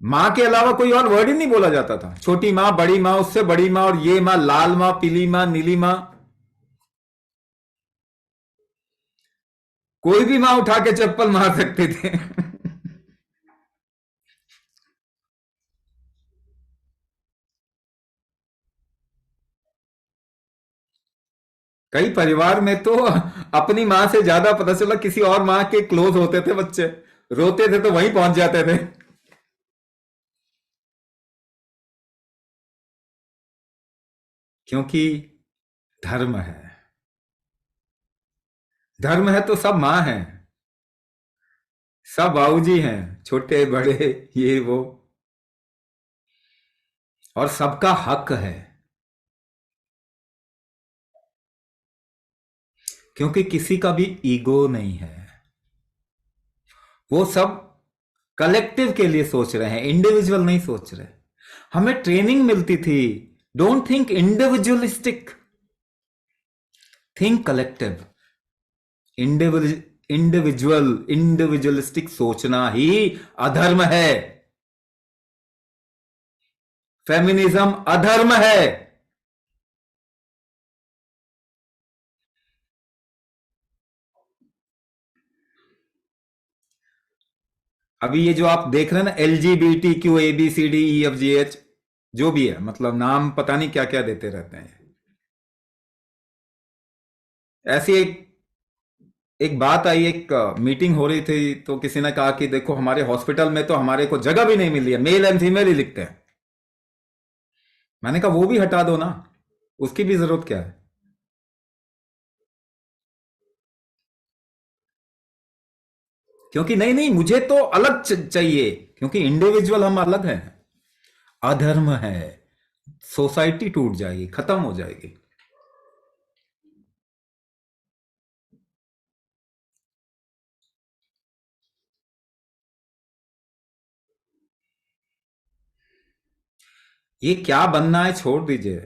मां के अलावा कोई और वर्ड ही नहीं बोला जाता था। छोटी मां, बड़ी मां, उससे बड़ी मां, और ये मां, लाल मां, पीली मां, नीली मां, कोई भी मां उठा के चप्पल मार सकते थे। कई परिवार में तो अपनी मां से ज्यादा पता चला किसी और मां के क्लोज होते थे बच्चे, रोते थे तो वहीं पहुंच जाते थे। क्योंकि धर्म है। धर्म है तो सब मां है, सब बाबूजी हैं, छोटे बड़े, ये वो। और सबका हक है, क्योंकि किसी का भी ईगो नहीं है। वो सब कलेक्टिव के लिए सोच रहे हैं, इंडिविजुअल नहीं सोच रहे। हमें ट्रेनिंग मिलती थी, don't think individualistic, think collective. Individualistic सोचना ही अधर्म है, फेमिनिज्म अधर्म है। अभी ये जो आप देख रहे हैं ना, LGBTQ ABCDEFGH, जो भी है, मतलब नाम पता नहीं क्या क्या देते रहते हैं। ऐसी एक एक बात आई, एक मीटिंग हो रही थी, तो किसी ने कहा कि देखो हमारे हॉस्पिटल में तो हमारे को जगह भी नहीं मिली है, मेल एंड फीमेल ही लिखते हैं। मैंने कहा वो भी हटा दो ना, उसकी भी जरूरत क्या है। क्योंकि नहीं नहीं, मुझे तो अलग चाहिए, क्योंकि इंडिविजुअल हम अलग हैं। अधर्म है, सोसाइटी टूट जाएगी, खत्म हो जाएगी। ये क्या बनना है छोड़ दीजिए,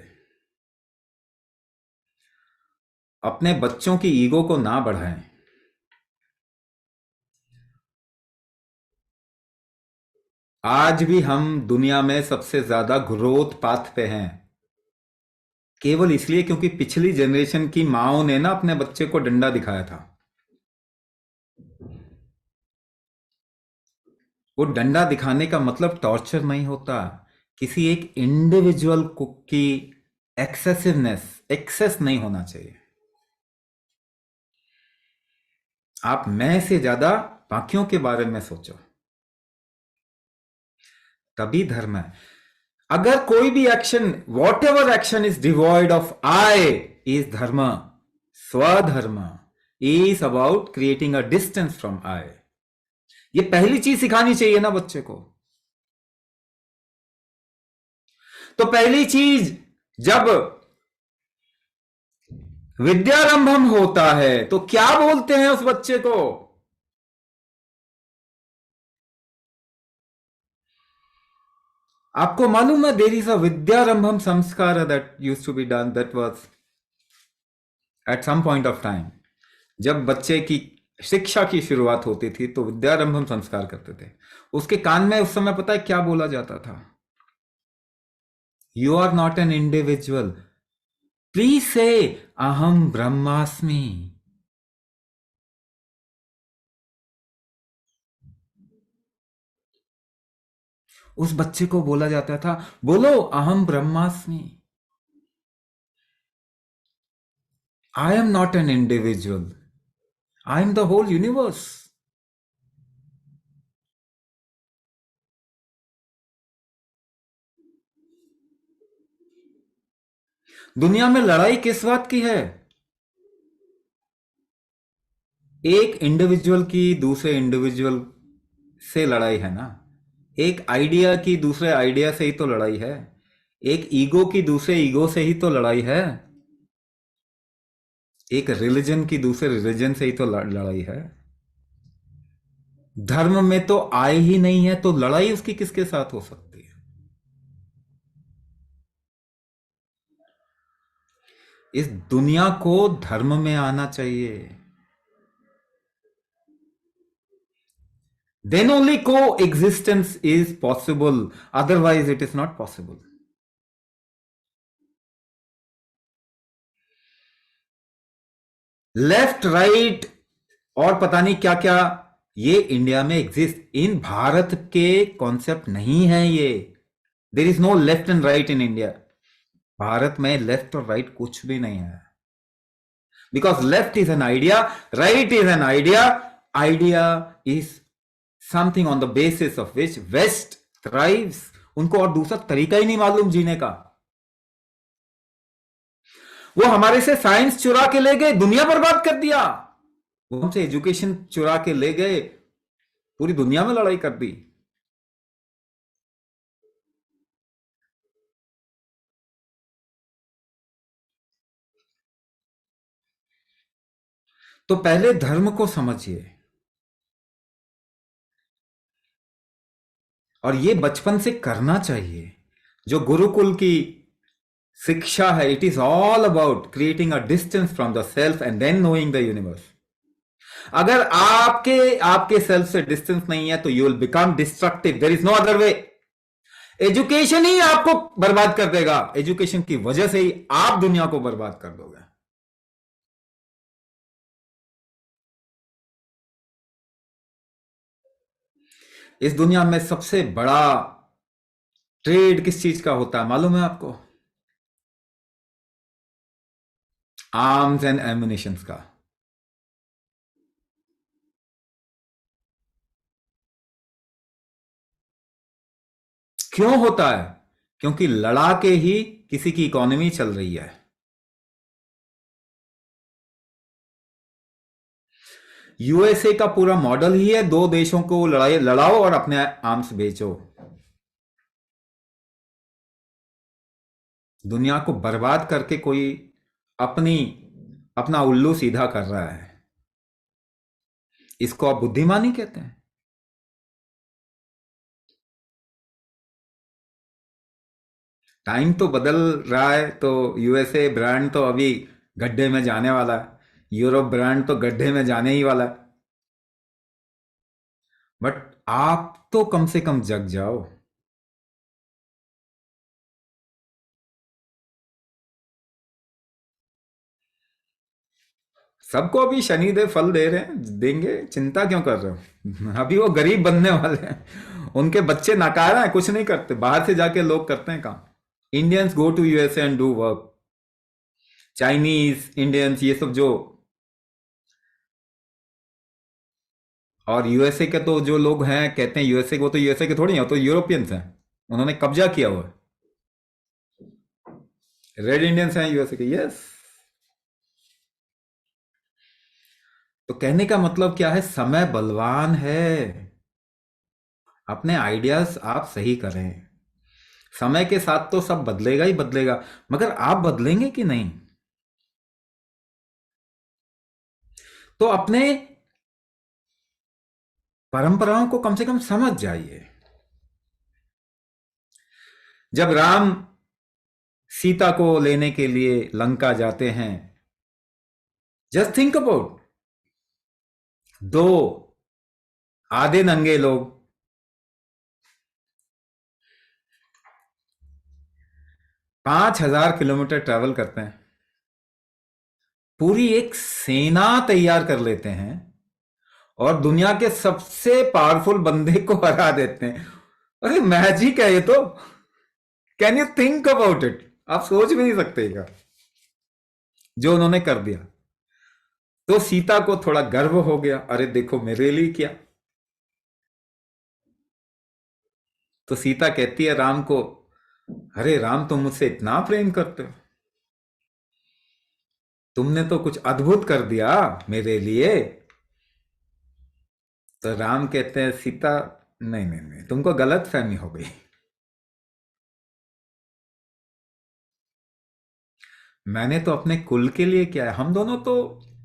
अपने बच्चों की ईगो को ना बढ़ाएं। आज भी हम दुनिया में सबसे ज्यादा ग्रोथ पाथ पे हैं, केवल इसलिए क्योंकि पिछली जनरेशन की माओ ने ना अपने बच्चे को डंडा दिखाया था। वो डंडा दिखाने का मतलब टॉर्चर नहीं होता, किसी एक इंडिविजुअल की एक्सेस नहीं होना चाहिए। आप मैं से ज्यादा बाकियों के बारे में सोचो, तभी धर्म है। अगर कोई भी action, what ever action is devoid of I is धर्म। स्वधर्म is about creating a distance from I. ये पहली चीज सिखानी चाहिए ना बच्चे को। तो पहली चीज, जब विद्यारंभम होता है तो क्या बोलते हैं उस बच्चे को? आपको मालूम है, देयर इज अ विद्यारंभम संस्कार that used to be done, that was at some point of time. जब बच्चे की शिक्षा की शुरुआत होती थी तो विद्यारंभम संस्कार करते थे। उसके कान में उस समय पता है क्या बोला जाता था? You are not an individual, please say अहम ब्रह्मास्मि। उस बच्चे को बोला जाता था, बोलो अहम ब्रह्मास्मि, I am not an individual, I am the whole universe. दुनिया में लड़ाई किस बात की है? एक इंडिविजुअल की दूसरे इंडिविजुअल से लड़ाई है ना। एक आइडिया की दूसरे आइडिया से ही तो लड़ाई है। एक ईगो की दूसरे ईगो से ही तो लड़ाई है। एक रिलीजन की दूसरे रिलीजन से ही तो लड़ाई है। धर्म में तो आए ही नहीं है, तो लड़ाई उसकी किसके साथ हो सकती है? इस दुनिया को धर्म में आना चाहिए, then only coexistence is possible, otherwise it is not possible. Left right और पता नहीं क्या क्या, ये इंडिया में एग्जिस्ट, इन भारत के कॉन्सेप्ट नहीं है ये। There is no left and right in India. भारत में लेफ्ट और राइट कुछ भी नहीं है, because left is an idea, right is an idea, idea is something on the basis of which west thrives. उनको और दूसरा तरीका ही नहीं मालूम जीने का। वो हमारे से साइंस चुरा के ले गए, दुनिया बर्बाद कर दिया। वो हमसे एजुकेशन चुरा के ले गए, पूरी दुनिया में लड़ाई कर दी। तो पहले धर्म को समझिए, और ये बचपन से करना चाहिए। जो गुरुकुल की शिक्षा है, it is all about creating a distance from the self and then knowing the universe. अगर आपके आपके सेल्फ से डिस्टेंस नहीं है तो you will become destructive, there is no other way. Education ही आपको बर्बाद कर देगा, एजुकेशन की वजह से ही आप दुनिया को बर्बाद कर दोगे। इस दुनिया में सबसे बड़ा ट्रेड किस चीज का होता है मालूम है आपको? आर्म्स एंड एम्युनिशंस का। क्यों होता है? क्योंकि लड़ा के ही किसी की इकोनॉमी चल रही है। यूएसए का पूरा मॉडल ही है, दो देशों को लड़ाओ और अपने आर्म्स बेचो। दुनिया को बर्बाद करके कोई अपनी अपना उल्लू सीधा कर रहा है, इसको आप बुद्धिमानी कहते हैं। टाइम तो बदल रहा है, तो यूएसए ब्रांड तो अभी गड्ढे में जाने वाला है, यूरोप ब्रांड तो गड्ढे में जाने ही वाला है। बट आप तो कम से कम जग जाओ। सबको अभी शनिदेव फल दे रहे हैं, देंगे, चिंता क्यों कर रहे हो? अभी वो गरीब बनने वाले हैं, उनके बच्चे नकारा है, कुछ नहीं करते, बाहर से जाके लोग करते हैं काम। Indians go to USA and do work. Chinese Indians ये सब जो, और यूएसए के तो जो लोग हैं कहते हैं यूएसए, वो तो यूएसए के थोड़ी हैं, वो तो यूरोपियंस हैं, उन्होंने कब्जा किया हुआ है। रेड इंडियंस हैं यूएसए के, यस। तो कहने का मतलब क्या है? समय बलवान है, अपने आइडियाज आप सही करें। समय के साथ तो सब बदलेगा ही बदलेगा, मगर आप बदलेंगे कि नहीं? तो अपने परंपराओं को कम से कम समझ जाइए। जब राम सीता को लेने के लिए लंका जाते हैं, जस्ट थिंक अबाउट, दो आधे नंगे लोग 5,000 किलोमीटर ट्रैवल करते हैं, पूरी एक सेना तैयार कर लेते हैं और दुनिया के सबसे पावरफुल बंदे को हरा देते हैं। अरे मैजिक है ये तो। Can you think about it? आप सोच भी नहीं सकते क्या जो उन्होंने कर दिया। तो सीता को थोड़ा गर्व हो गया, अरे देखो मेरे लिए किया। तो सीता कहती है राम को, अरे राम तुम मुझसे इतना प्रेम करते हो, तुमने तो कुछ अद्भुत कर दिया मेरे लिए। तो राम कहते हैं सीता, नहीं नहीं नहीं, तुमको गलत फहमी हो गई। मैंने तो अपने कुल के लिए किया है, हम दोनों तो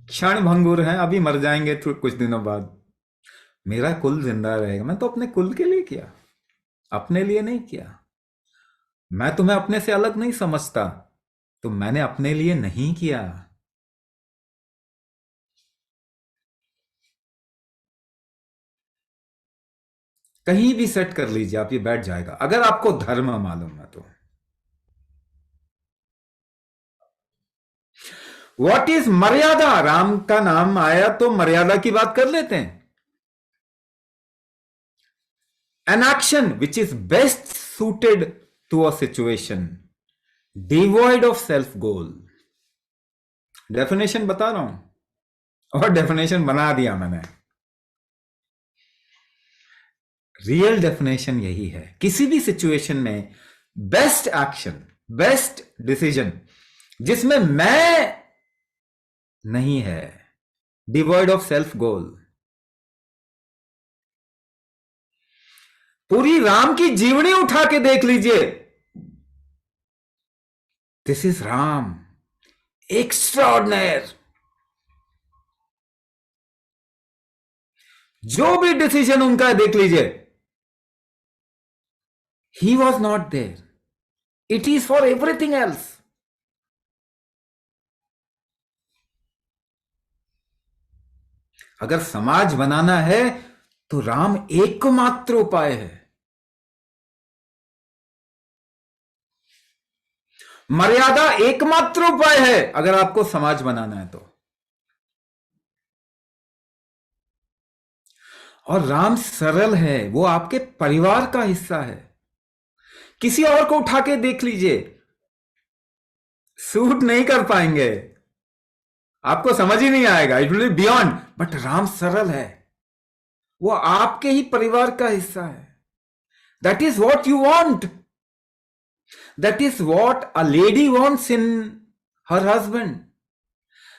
क्षण भंगुर हैं, अभी मर जाएंगे कुछ दिनों बाद, मेरा कुल जिंदा रहेगा। मैं तो अपने कुल के लिए किया, अपने लिए नहीं किया। मैं तुम्हें अपने से अलग नहीं समझता, तो मैंने अपने लिए नहीं किया। कहीं भी सेट कर लीजिए आप, ये बैठ जाएगा अगर आपको धर्म मालूम है तो। व्हाट इज मर्यादा? राम का नाम आया तो मर्यादा की बात कर लेते हैं। An action which is best suited to a situation, devoid of self goal। Definition बता रहा हूं, और डेफिनेशन बना दिया मैंने। रियल डेफिनेशन यही है, किसी भी सिचुएशन में बेस्ट एक्शन, बेस्ट डिसीजन जिसमें मैं नहीं है, डिवॉइड ऑफ सेल्फ गोल। पूरी राम की जीवनी उठा के देख लीजिए, दिस इज राम एक्स्ट्राऑर्डिनरी। जो भी डिसीजन उनका है देख लीजिए, he was not there, it is for everything else. अगर समाज बनाना है तो राम एकमात्र उपाय है। मर्यादा एकमात्र उपाय है अगर आपको समाज बनाना है तो। और राम सरल है, वो आपके परिवार का हिस्सा है। किसी और को उठा के देख लीजिए, सूट नहीं कर पाएंगे, आपको समझ ही नहीं आएगा, it will be beyond. But Ram सरल है, वो आपके ही परिवार का हिस्सा है। That is what you want, that is what a lady wants in her husband,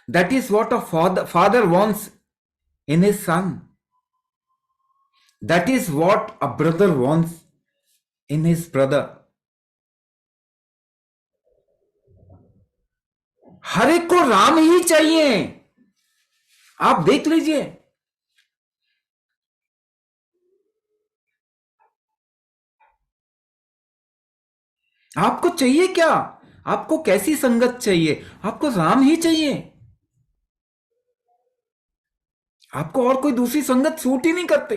that is what a father wants in his son, that is what a brother wants in his brother. हर एक को राम ही चाहिए, आप देख लीजिए। आपको चाहिए क्या? आपको कैसी संगत चाहिए? आपको राम ही चाहिए, आपको और कोई दूसरी संगत सूट ही नहीं करती।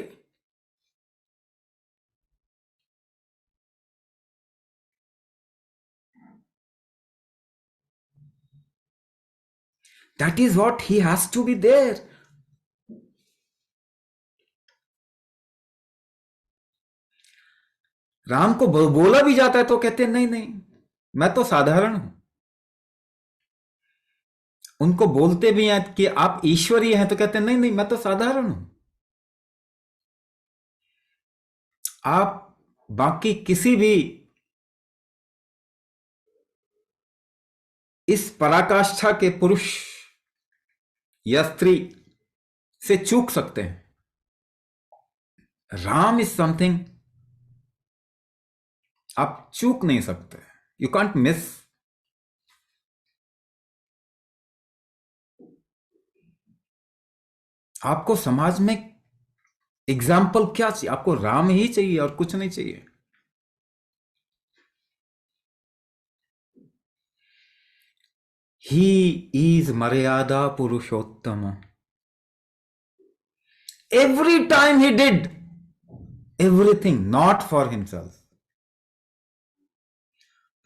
That is what he has to be there. Ram को बोला भी जाता है तो कहते हैं नहीं नहीं, मैं तो साधारण हूं। उनको बोलते भी हैं कि आप ईश्वरीय हैं तो कहते हैं नहीं नहीं, मैं तो साधारण हूं। आप बाकी किसी भी इस पराकाष्ठा के पुरुष या स्त्री से चूक सकते हैं, राम इज समथिंग आप चूक नहीं सकते, यू कांट मिस। आपको समाज में एग्जाम्पल क्या चाहिए? आपको राम ही चाहिए और कुछ नहीं चाहिए। He is Maryada Purushottam. Every time he did everything not for himself.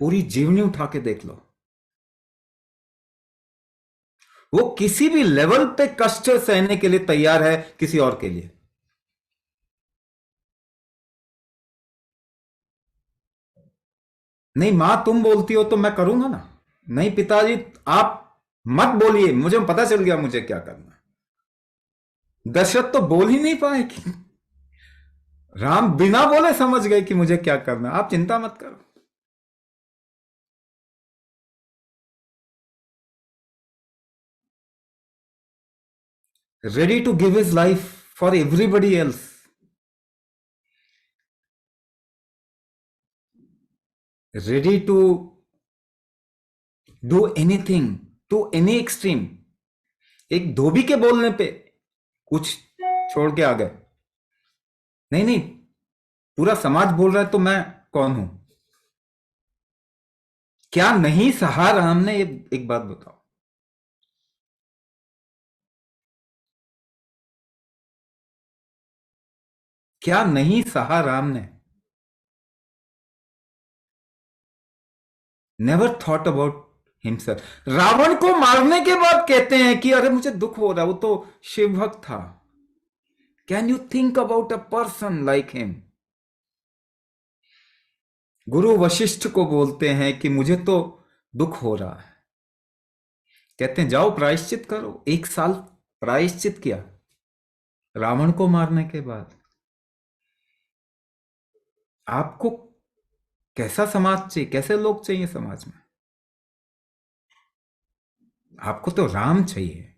पूरी जीवनी उठा के देख लो, वो किसी भी लेवल पे कष्ट सहने के लिए तैयार है किसी और के लिए। नहीं मां तुम बोलती हो तो मैं करूंगा ना, नहीं पिताजी आप मत बोलिए, मुझे पता चल गया मुझे क्या करना। दशरथ तो बोल ही नहीं पाए कि राम बिना बोले समझ गए कि मुझे क्या करना, आप चिंता मत करो। Ready to give his life for everybody else, ready to do anything to any extreme. एक धोबी के बोलने पे कुछ छोड़ के आ गए, नहीं नहीं पूरा समाज बोल रहा है तो मैं कौन हूं? क्या नहीं सहा राम ने? ये एक बात बताओ, क्या नहीं सहा राम ने? Never thought about himself. Ravan को मारने के बाद कहते हैं कि अरे मुझे दुख हो रहा, वो तो शिव भक्त था। Can you think about a person like him? गुरु वशिष्ठ को बोलते हैं कि मुझे तो दुख हो रहा है, कहते हैं जाओ प्रायश्चित करो। 1 साल प्रायश्चित किया रावण को मारने के बाद। आपको कैसा समाज चाहिए, कैसे लोग चाहिए समाज में? आपको तो राम चाहिए,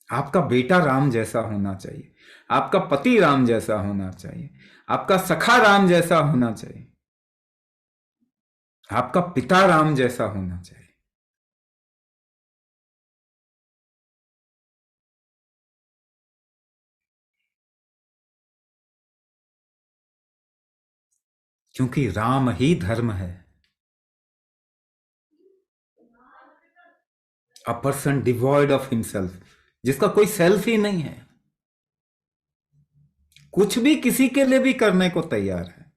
आपका बेटा राम जैसा होना चाहिए, आपका पति राम जैसा होना चाहिए, आपका सखा राम जैसा होना चाहिए, आपका पिता राम जैसा होना चाहिए। क्योंकि राम ही धर्म है। A person devoid of himself, जिसका कोई सेल्फ ही नहीं है, कुछ भी किसी के लिए भी करने को तैयार है।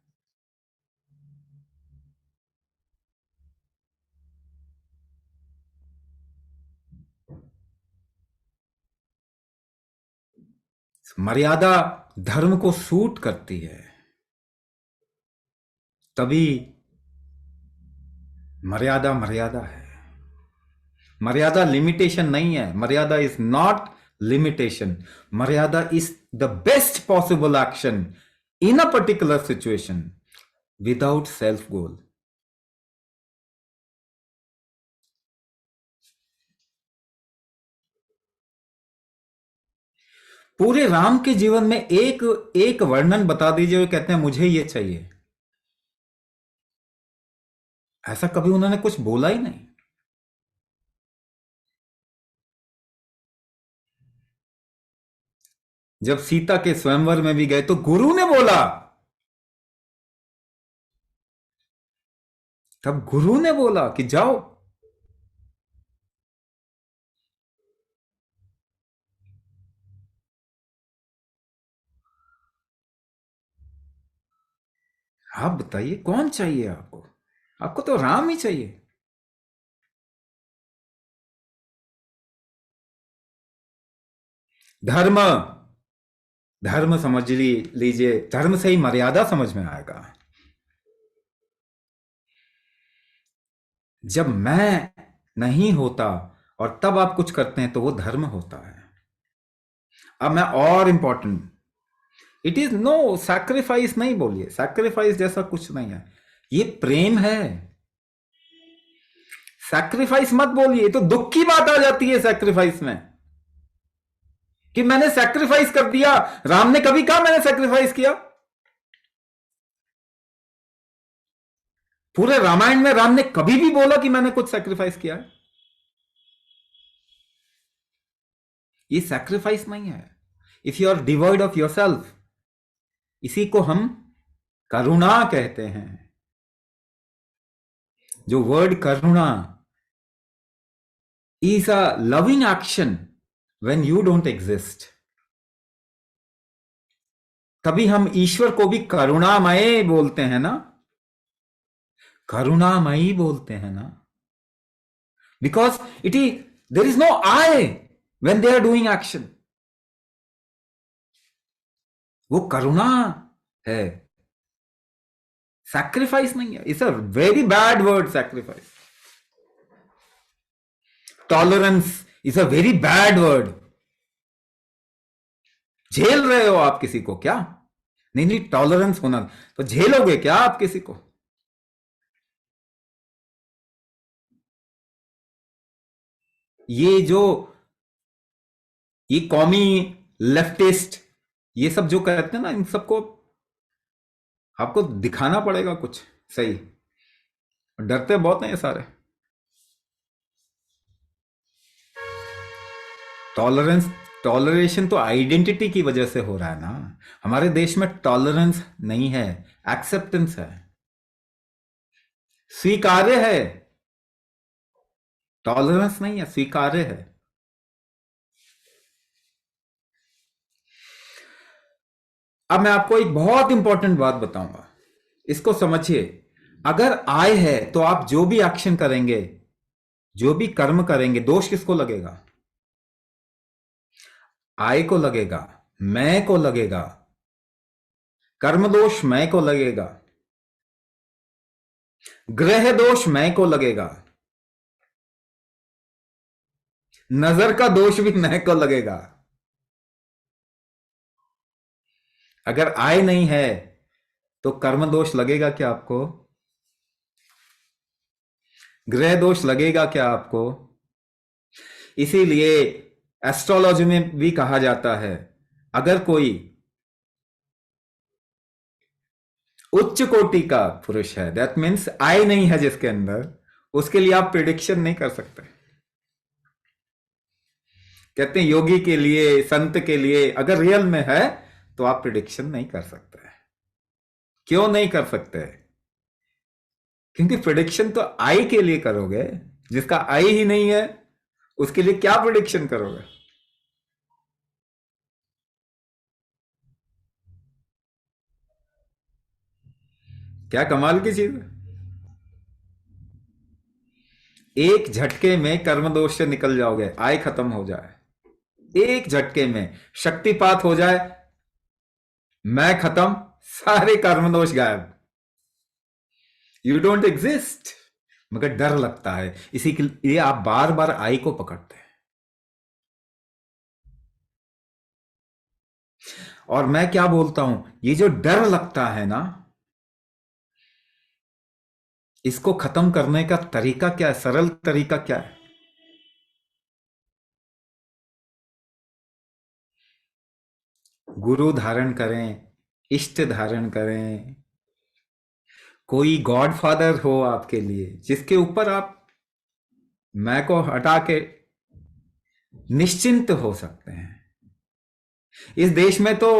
मर्यादा धर्म को सूट करती है, तभी मर्यादा मर्यादा है। मर्यादा लिमिटेशन नहीं है। मर्यादा इज नॉट लिमिटेशन। मर्यादा is the best possible action in a particular situation without self goal. पूरे राम के जीवन में एक एक वर्णन बता दीजिए, वो कहते हैं मुझे ये चाहिए। ऐसा कभी उन्होंने कुछ बोला ही नहीं। जब सीता के स्वयंवर में भी गए तो गुरु ने बोला, तब गुरु ने बोला कि जाओ। आप बताइए कौन चाहिए आपको? आपको तो राम ही चाहिए। धर्म, धर्म समझ लीजिए, धर्म से ही मर्यादा समझ में आएगा। जब मैं नहीं होता और तब आप कुछ करते हैं तो वो धर्म होता है। अब मैं और important, it is no sacrifice नहीं बोलिए, सैक्रिफाइस जैसा कुछ नहीं है, ये प्रेम है। सैक्रिफाइस मत बोलिए, तो दुख की बात आ जाती है सैक्रिफाइस में कि मैंने सैक्रिफाइस कर दिया। राम ने कभी कहा मैंने सैक्रिफाइस किया? पूरे रामायण में राम ने कभी भी बोला कि मैंने कुछ सैक्रिफाइस किया है? ये सैक्रिफाइस नहीं है। If you are devoid of your self, इसी को हम करुणा कहते हैं। जो वर्ड करुणा is a loving action when you don't exist. तभी हम ईश्वर को भी करुणामय बोलते हैं ना, करुणामयी बोलते हैं ना, because it is there is no I when they are doing action. वो करुणा है, सैक्रिफाइस नहीं है। It's a very bad word sacrifice. Tolerance is a very bad word. झेल रहे हो आप किसी को क्या? नहीं नहीं, टॉलरेंस होना, तो झेलोगे क्या आप किसी को? ये कॉमी लेफ्टिस्ट, ये सब जो कहते हैं ना, इन सबको आपको दिखाना पड़ेगा कुछ सही। डरते बहुत हैं ये सारे। टॉलरेशन तो आइडेंटिटी की वजह से हो रहा है ना। हमारे देश में टॉलरेंस नहीं है, एक्सेप्टेंस है, स्वीकार्य है। टॉलरेंस नहीं है, स्वीकार्य है। अब मैं आपको एक बहुत इंपॉर्टेंट बात बताऊंगा, इसको समझिए। अगर आय है तो आप जो भी एक्शन करेंगे, जो भी कर्म करेंगे, दोष किसको लगेगा? आय को लगेगा, मैं को लगेगा, कर्म दोष मैं को लगेगा, ग्रह दोष मैं को लगेगा, नजर का दोष भी मैं को लगेगा। अगर आय नहीं है तो कर्म दोष लगेगा क्या आपको? ग्रह दोष लगेगा क्या आपको? इसीलिए एस्ट्रोलॉजी में भी कहा जाता है, अगर कोई उच्च कोटि का पुरुष है, दैट मीन्स आय नहीं है जिसके अंदर, उसके लिए आप प्रिडिक्शन नहीं कर सकते। कहते हैं योगी के लिए, संत के लिए अगर रियल में है तो आप प्रिडिक्शन नहीं कर सकते। क्यों नहीं कर सकते? क्योंकि प्रिडिक्शन तो आई के लिए करोगे, जिसका आई ही नहीं है उसके लिए क्या प्रिडिक्शन करोगे? क्या कमाल की चीज है। एक झटके में कर्म दोष से निकल जाओगे, आय खत्म हो जाए एक झटके में, शक्तिपात हो जाए, मैं खत्म, सारे कर्म दोष गायब, यू डोंट एग्जिस्ट। मगर डर लगता है, इसी के लिए आप बार बार आई को पकड़ते हैं। और मैं क्या बोलता हूं, ये जो डर लगता है ना, इसको खत्म करने का तरीका क्या है, सरल तरीका क्या है? गुरु धारण करें, इष्ट धारण करें, कोई गॉड फादर हो आपके लिए, जिसके ऊपर आप मैं को हटा के निश्चिंत हो सकते हैं। इस देश में तो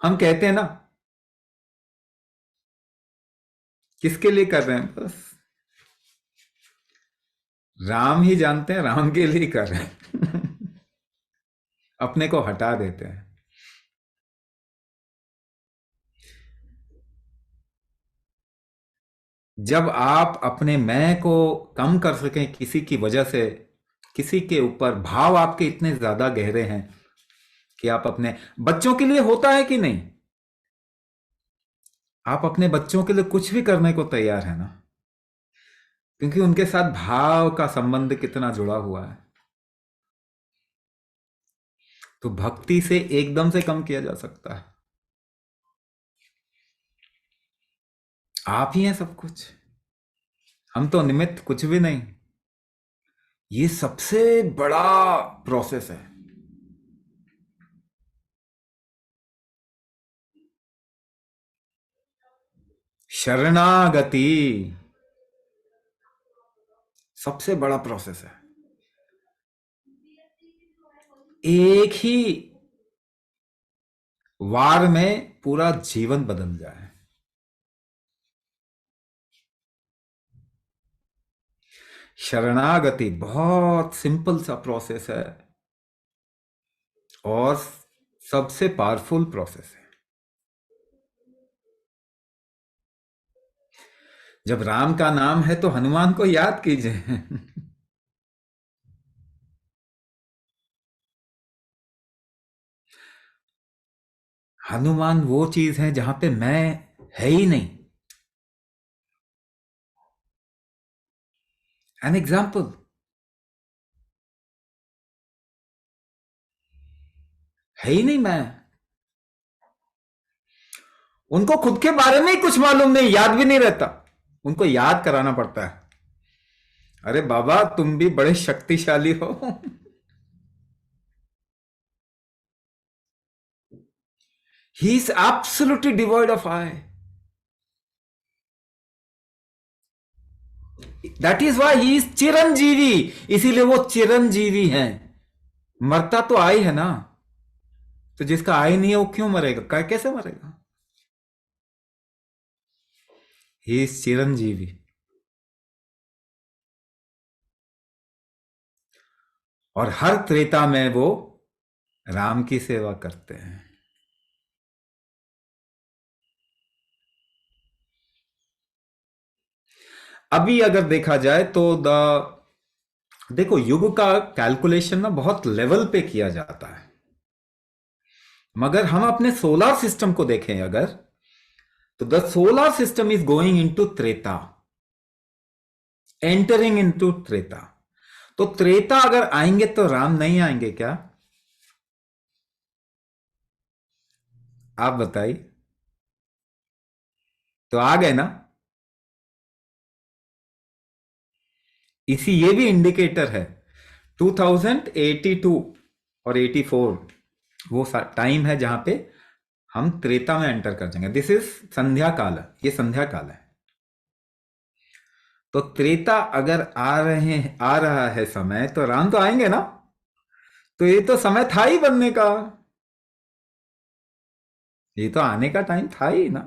हम कहते हैं ना, किसके लिए कर रहे हैं, बस राम ही जानते हैं, राम के लिए कर रहे हैं। अपने को हटा देते हैं। जब आप अपने मैं को कम कर सकें किसी की वजह से, किसी के ऊपर भाव आपके इतने ज्यादा गहरे हैं कि आप अपने बच्चों के लिए, होता है कि नहीं, आप अपने बच्चों के लिए कुछ भी करने को तैयार है ना, क्योंकि उनके साथ भाव का संबंध कितना जुड़ा हुआ है। तो भक्ति से एकदम से कम किया जा सकता है। आप ही हैं सब कुछ, हम तो निमित्त, कुछ भी नहीं। ये सबसे बड़ा प्रोसेस है। शरणागति सबसे बड़ा प्रोसेस है। एक ही वार में पूरा जीवन बदल जाए। शरणागति बहुत सिंपल सा प्रोसेस है और सबसे पावरफुल प्रोसेस है। जब राम का नाम है तो हनुमान को याद कीजिए। हनुमान वो चीज है जहां पे मैं है ही नहीं। एन एग्जाम्पल, है ही नहीं मैं। उनको खुद के बारे में ही कुछ मालूम नहीं, याद भी नहीं रहता, उनको याद कराना पड़ता है। अरे बाबा तुम भी बड़े शक्तिशाली हो। He is absolutely devoid of I. That is why he is Chiranjeevi. इसीलिए वो चिरंजीवी हैं। मरता तो आई है ना, तो जिसका आई नहीं है वो क्यों मरेगा, कैसे मरेगा? He is Chiranjeevi. और हर त्रेता में वो राम की सेवा करते हैं। अभी अगर देखा जाए तो देखो युग का कैलकुलेशन ना बहुत लेवल पे किया जाता है, मगर हम अपने सोलर सिस्टम को देखें अगर, तो the solar system is going into Treta, entering into Treta. तो त्रेता अगर आएंगे तो राम नहीं आएंगे क्या? आप बताइए। तो आ गए ना। इसी ये भी इंडिकेटर है। 2082 और 84 वो टाइम है जहां पे हम त्रेता में एंटर कर जाएंगे। दिस इज संध्या काल, ये संध्या काल है। तो त्रेता अगर आ रहा है समय, तो राम तो आएंगे ना। तो ये तो समय था ही बनने का, ये तो आने का टाइम था ही ना।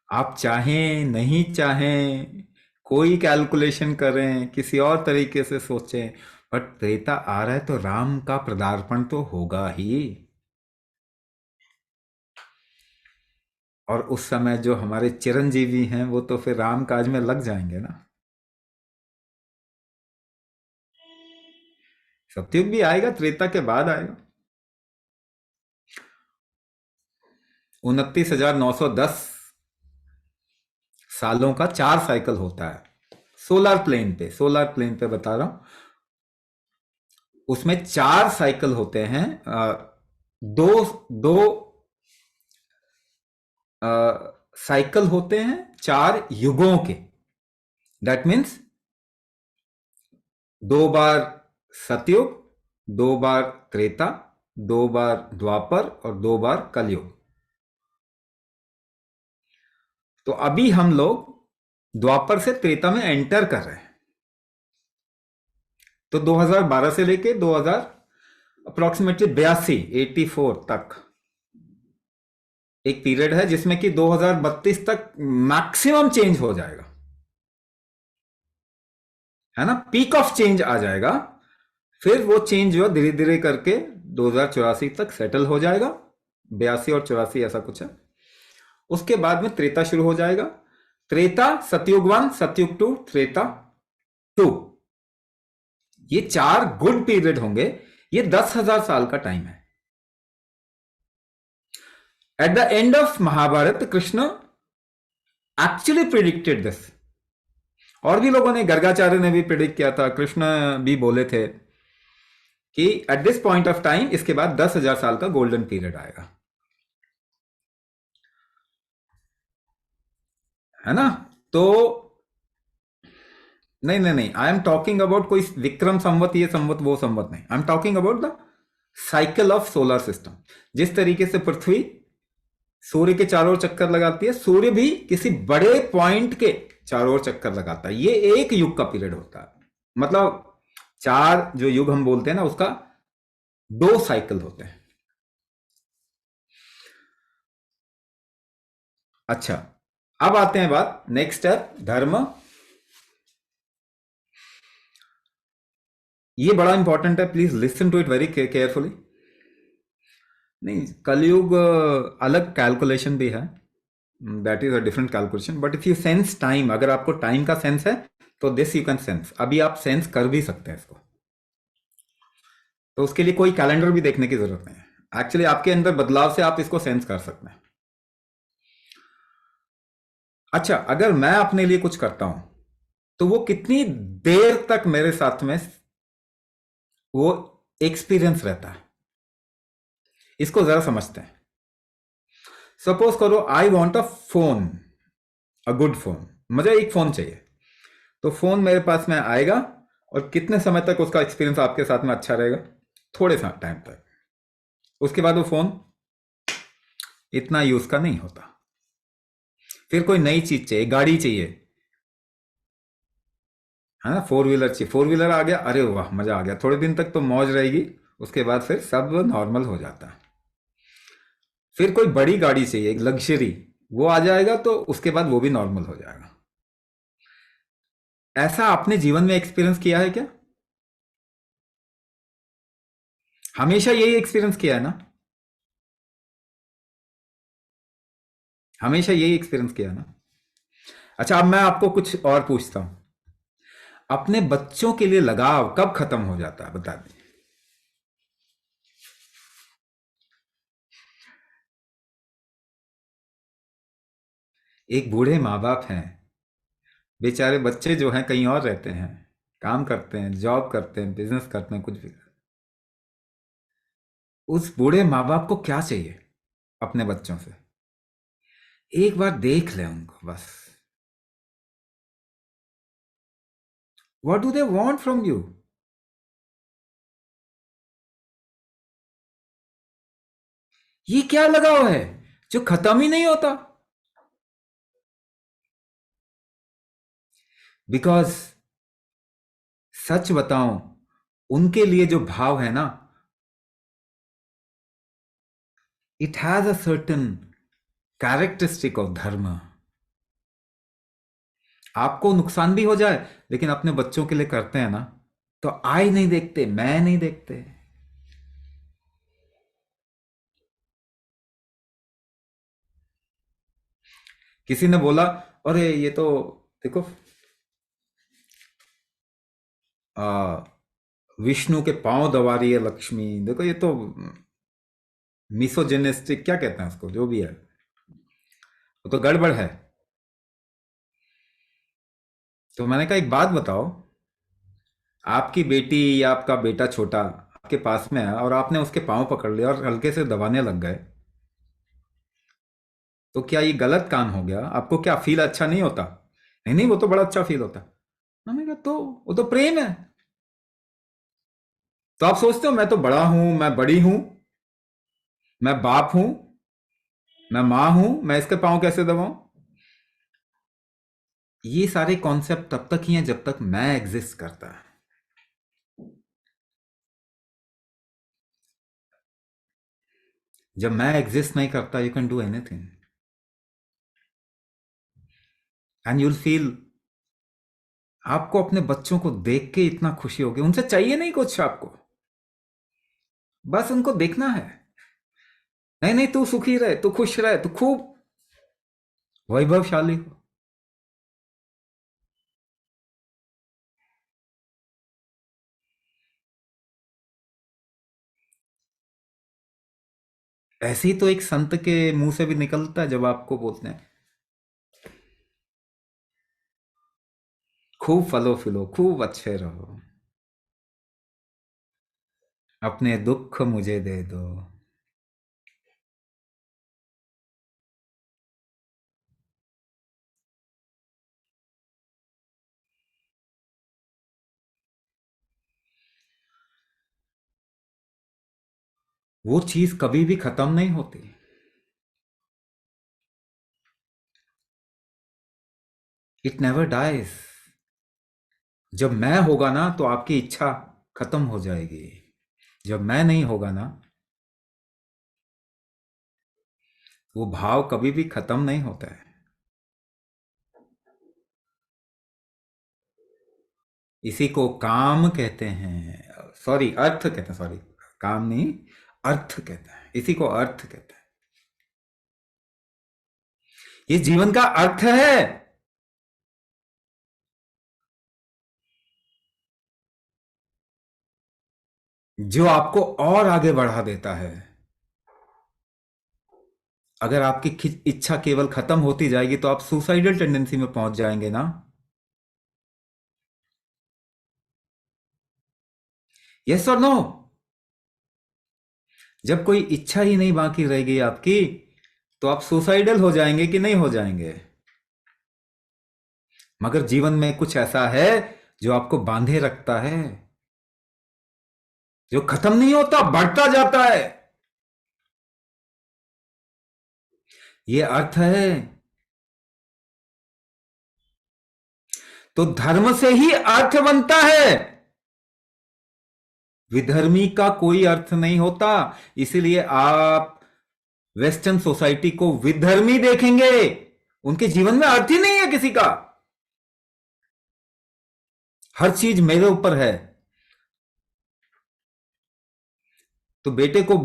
आप चाहें नहीं चाहें, कोई कैलकुलेशन करें, किसी और तरीके से सोचें, बट त्रेता आ रहा है तो राम का पदार्पण तो होगा ही। और उस समय जो हमारे चिरंजीवी हैं वो तो फिर राम काज में लग जाएंगे ना। सतयुग भी आएगा, त्रेता के बाद आएगा। 29,910 सालों का 4 साइकिल होता है सोलर प्लेन पे बता रहा हूं। उसमें 4 साइकिल होते हैं। दो दो साइकिल होते हैं 4 युगों के। दैट मीन्स 2 बार सतयुग, 2 बार त्रेता, 2 बार द्वापर और 2 बार कलयुग। तो अभी हम लोग द्वापर से त्रेता में एंटर कर रहे हैं। तो 2012 से लेके 2000 अप्रोक्सीमेटली 84 तक एक पीरियड है जिसमें कि 2032 तक मैक्सिमम चेंज हो जाएगा, है ना। पीक ऑफ चेंज आ जाएगा। फिर वो चेंज जो धीरे धीरे करके 2084 तक सेटल हो जाएगा। 82 और 84 ऐसा कुछ है। उसके बाद में त्रेता शुरू हो जाएगा। त्रेता, सतयुग 1, सतयुग 2, त्रेता 2, ये 4 गुड पीरियड होंगे। ये 10,000 साल का टाइम है। At the end of Mahabharata Krishna actually predicted this. और भी लोगों ने, गर्गाचार्य ने भी प्रिडिक्ट किया था, कृष्ण भी बोले थे कि eight this point of time इसके बाद 10,000 साल का गोल्डन पीरियड आएगा, है ना। तो नहीं नहीं नहीं, आई एम टॉकिंग अबाउट कोई विक्रम संवत, ये संवत वो संवत नहीं। आई am talking about the cycle of solar system. जिस तरीके से पृथ्वी सूर्य के चारों ओर चक्कर लगाती है, सूर्य भी किसी बड़े पॉइंट के चारों ओर चक्कर लगाता है। ये एक युग का पीरियड होता है। मतलब 4 जो युग हम बोलते हैं ना, उसका 2 साइकिल होते हैं। अच्छा, अब आते हैं बात नेक्स्ट स्टेप, धर्म। ये बड़ा इंपॉर्टेंट है, please listen to it very carefully. नहीं, कलयुग अलग कैलकुलेशन भी है, that is a different calculation. But if you sense time, अगर आपको टाइम का सेंस है तो दिस यू कैन सेंस। अभी आप सेंस कर भी सकते हैं इसको। तो उसके लिए कोई कैलेंडर भी देखने की जरूरत नहीं है। एक्चुअली आपके अंदर बदलाव से आप इसको सेंस कर सकते हैं। अच्छा, अगर मैं अपने लिए कुछ करता हूं तो वो कितनी देर तक मेरे साथ में वो एक्सपीरियंस रहता है, इसको जरा समझते हैं। सपोज करो I want a phone, a good phone. मुझे एक फोन चाहिए। तो फोन मेरे पास में आएगा और कितने समय तक उसका एक्सपीरियंस आपके साथ में अच्छा रहेगा? थोड़े सा टाइम तक। उसके बाद वो फोन इतना यूज का नहीं होता। फिर कोई नई चीज चाहिए, गाड़ी चाहिए, है ना। 4 व्हीलर चाहिए, 4 व्हीलर आ गया, अरे वाह मजा आ गया, थोड़े दिन तक तो मौज रहेगी। उसके बाद फिर सब नॉर्मल हो जाता है। फिर कोई बड़ी गाड़ी चाहिए, एक लग्जरी, वो आ जाएगा तो उसके बाद वो भी नॉर्मल हो जाएगा। ऐसा आपने जीवन में एक्सपीरियंस किया है क्या? हमेशा यही एक्सपीरियंस किया है ना? हमेशा यही एक्सपीरियंस किया है ना? अच्छा, अब मैं आपको कुछ और पूछता हूं। अपने बच्चों के लिए लगाव कब खत्म हो जाता है, बता दीजिए। एक बूढ़े माँ बाप हैं, बेचारे बच्चे जो हैं कहीं और रहते हैं, काम करते हैं, जॉब करते हैं, बिजनेस करते हैं, कुछ भी। उस बूढ़े माँ बाप को क्या चाहिए अपने बच्चों से? एक बार देख ले उनको बस। What do they want from you? ये क्या लगाव है जो खत्म ही नहीं होता? बिकॉज सच बताऊं, उनके लिए जो भाव है ना, it has a certain characteristic of धर्म। आपको नुकसान भी हो जाए, लेकिन अपने बच्चों के लिए करते हैं ना, तो आई नहीं देखते, मैं नहीं देखते। किसी ने बोला, अरे ये तो देखो, आ, विष्णु के पांव दबा रही है लक्ष्मी, देखो ये तो मिसोजेनिस्टिक, क्या कहते हैं उसको, जो भी है, वो तो गड़बड़ है। तो मैंने कहा एक बात बताओ, आपकी बेटी या आपका बेटा छोटा आपके पास में है और आपने उसके पांव पकड़ लिया और हल्के से दबाने लग गए, तो क्या ये गलत काम हो गया? आपको क्या फील अच्छा नहीं होता? नहीं नहीं, वो तो बड़ा अच्छा फील होता। मैंने कहा तो वो तो प्रेम है। तो आप सोचते हो मैं तो बड़ा हूं, मैं बड़ी हूं, मैं बाप हूं, मैं मां हूं, मैं इसके पांव कैसे दबाऊं? ये सारे कॉन्सेप्ट तब तक ही हैं जब तक मैं एग्जिस्ट करता है। जब मैं एग्जिस्ट नहीं करता, you can do anything and you'll feel. आपको अपने बच्चों को देख के इतना खुशी होगी, उनसे चाहिए नहीं कुछ आपको, बस उनको देखना है। नहीं नहीं, तू सुखी रहे, तू खुश रहे, तू खूब वैभवशाली हो। ऐसे ही तो एक संत के मुंह से भी निकलता है जब आपको बोलते हैं खूब फलो फिलो, खूब अच्छे रहो, अपने दुख मुझे दे दो। वो चीज कभी भी खत्म नहीं होती। It never dies. जब मैं होगा ना तो आपकी इच्छा खत्म हो जाएगी। जब मैं नहीं होगा ना, वो भाव कभी भी खत्म नहीं होता है। इसी को काम कहते हैं, सॉरी अर्थ कहते हैं, सॉरी काम नहीं, अर्थ कहते हैं, इसी को अर्थ कहते हैं। ये जीवन का अर्थ है। जो आपको और आगे बढ़ा देता है। अगर आपकी इच्छा केवल खत्म होती जाएगी तो आप सुसाइडल टेंडेंसी में पहुंच जाएंगे ना। यस और नो? जब कोई इच्छा ही नहीं बाकी रहेगी आपकी, तो आप सुसाइडल हो जाएंगे कि नहीं हो जाएंगे? मगर जीवन में कुछ ऐसा है जो आपको बांधे रखता है, जो खत्म नहीं होता, बढ़ता जाता है। ये अर्थ है। तो धर्म से ही अर्थ बनता है। विधर्मी का कोई अर्थ नहीं होता। इसीलिए आप वेस्टर्न सोसाइटी को विधर्मी देखेंगे, उनके जीवन में अर्थ ही नहीं है किसी का। हर चीज मेरे ऊपर है। तो बेटे को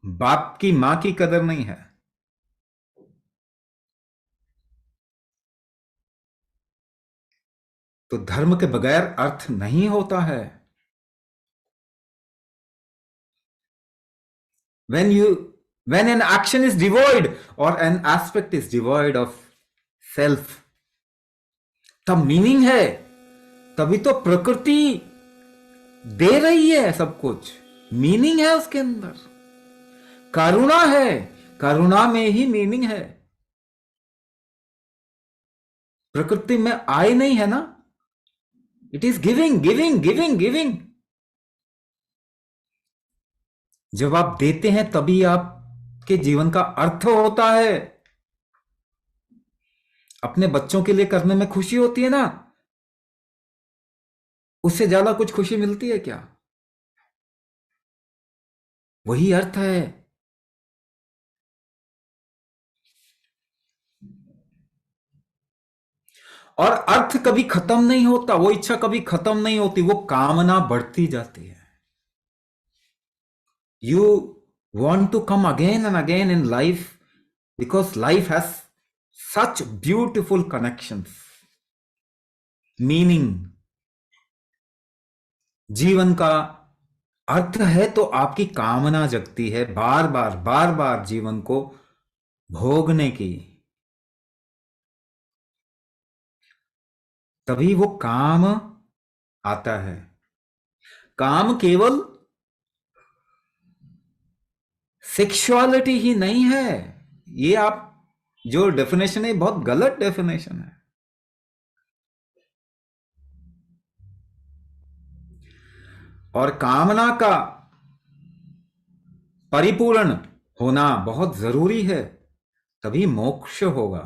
बाप की मां की कदर नहीं है। तो धर्म के बगैर अर्थ नहीं होता है। when you when an action is devoid or an aspect is devoid of self, तब मीनिंग है। तभी तो प्रकृति दे रही है सब कुछ, मीनिंग है उसके अंदर, करुणा है, करुणा में ही मीनिंग है। प्रकृति में आय नहीं है ना, it is giving giving giving giving. जब आप देते हैं तभी आपके जीवन का अर्थ होता है। अपने बच्चों के लिए करने में खुशी होती है ना, उससे ज्यादा कुछ खुशी मिलती है क्या? वही अर्थ है। और अर्थ कभी खत्म नहीं होता, वो इच्छा कभी खत्म नहीं होती, वो कामना बढ़ती जाती है। You want to come again and again in life because life has such beautiful connections, meaning। जीवन का अर्थ है तो आपकी कामना जगती है बार बार जीवन को भोगने की, तभी वो काम आता है। काम केवल सेक्सुअलिटी ही नहीं है, ये आप जो डेफिनेशन है बहुत गलत डेफिनेशन है। और कामना का परिपूर्ण होना बहुत जरूरी है, तभी मोक्ष होगा,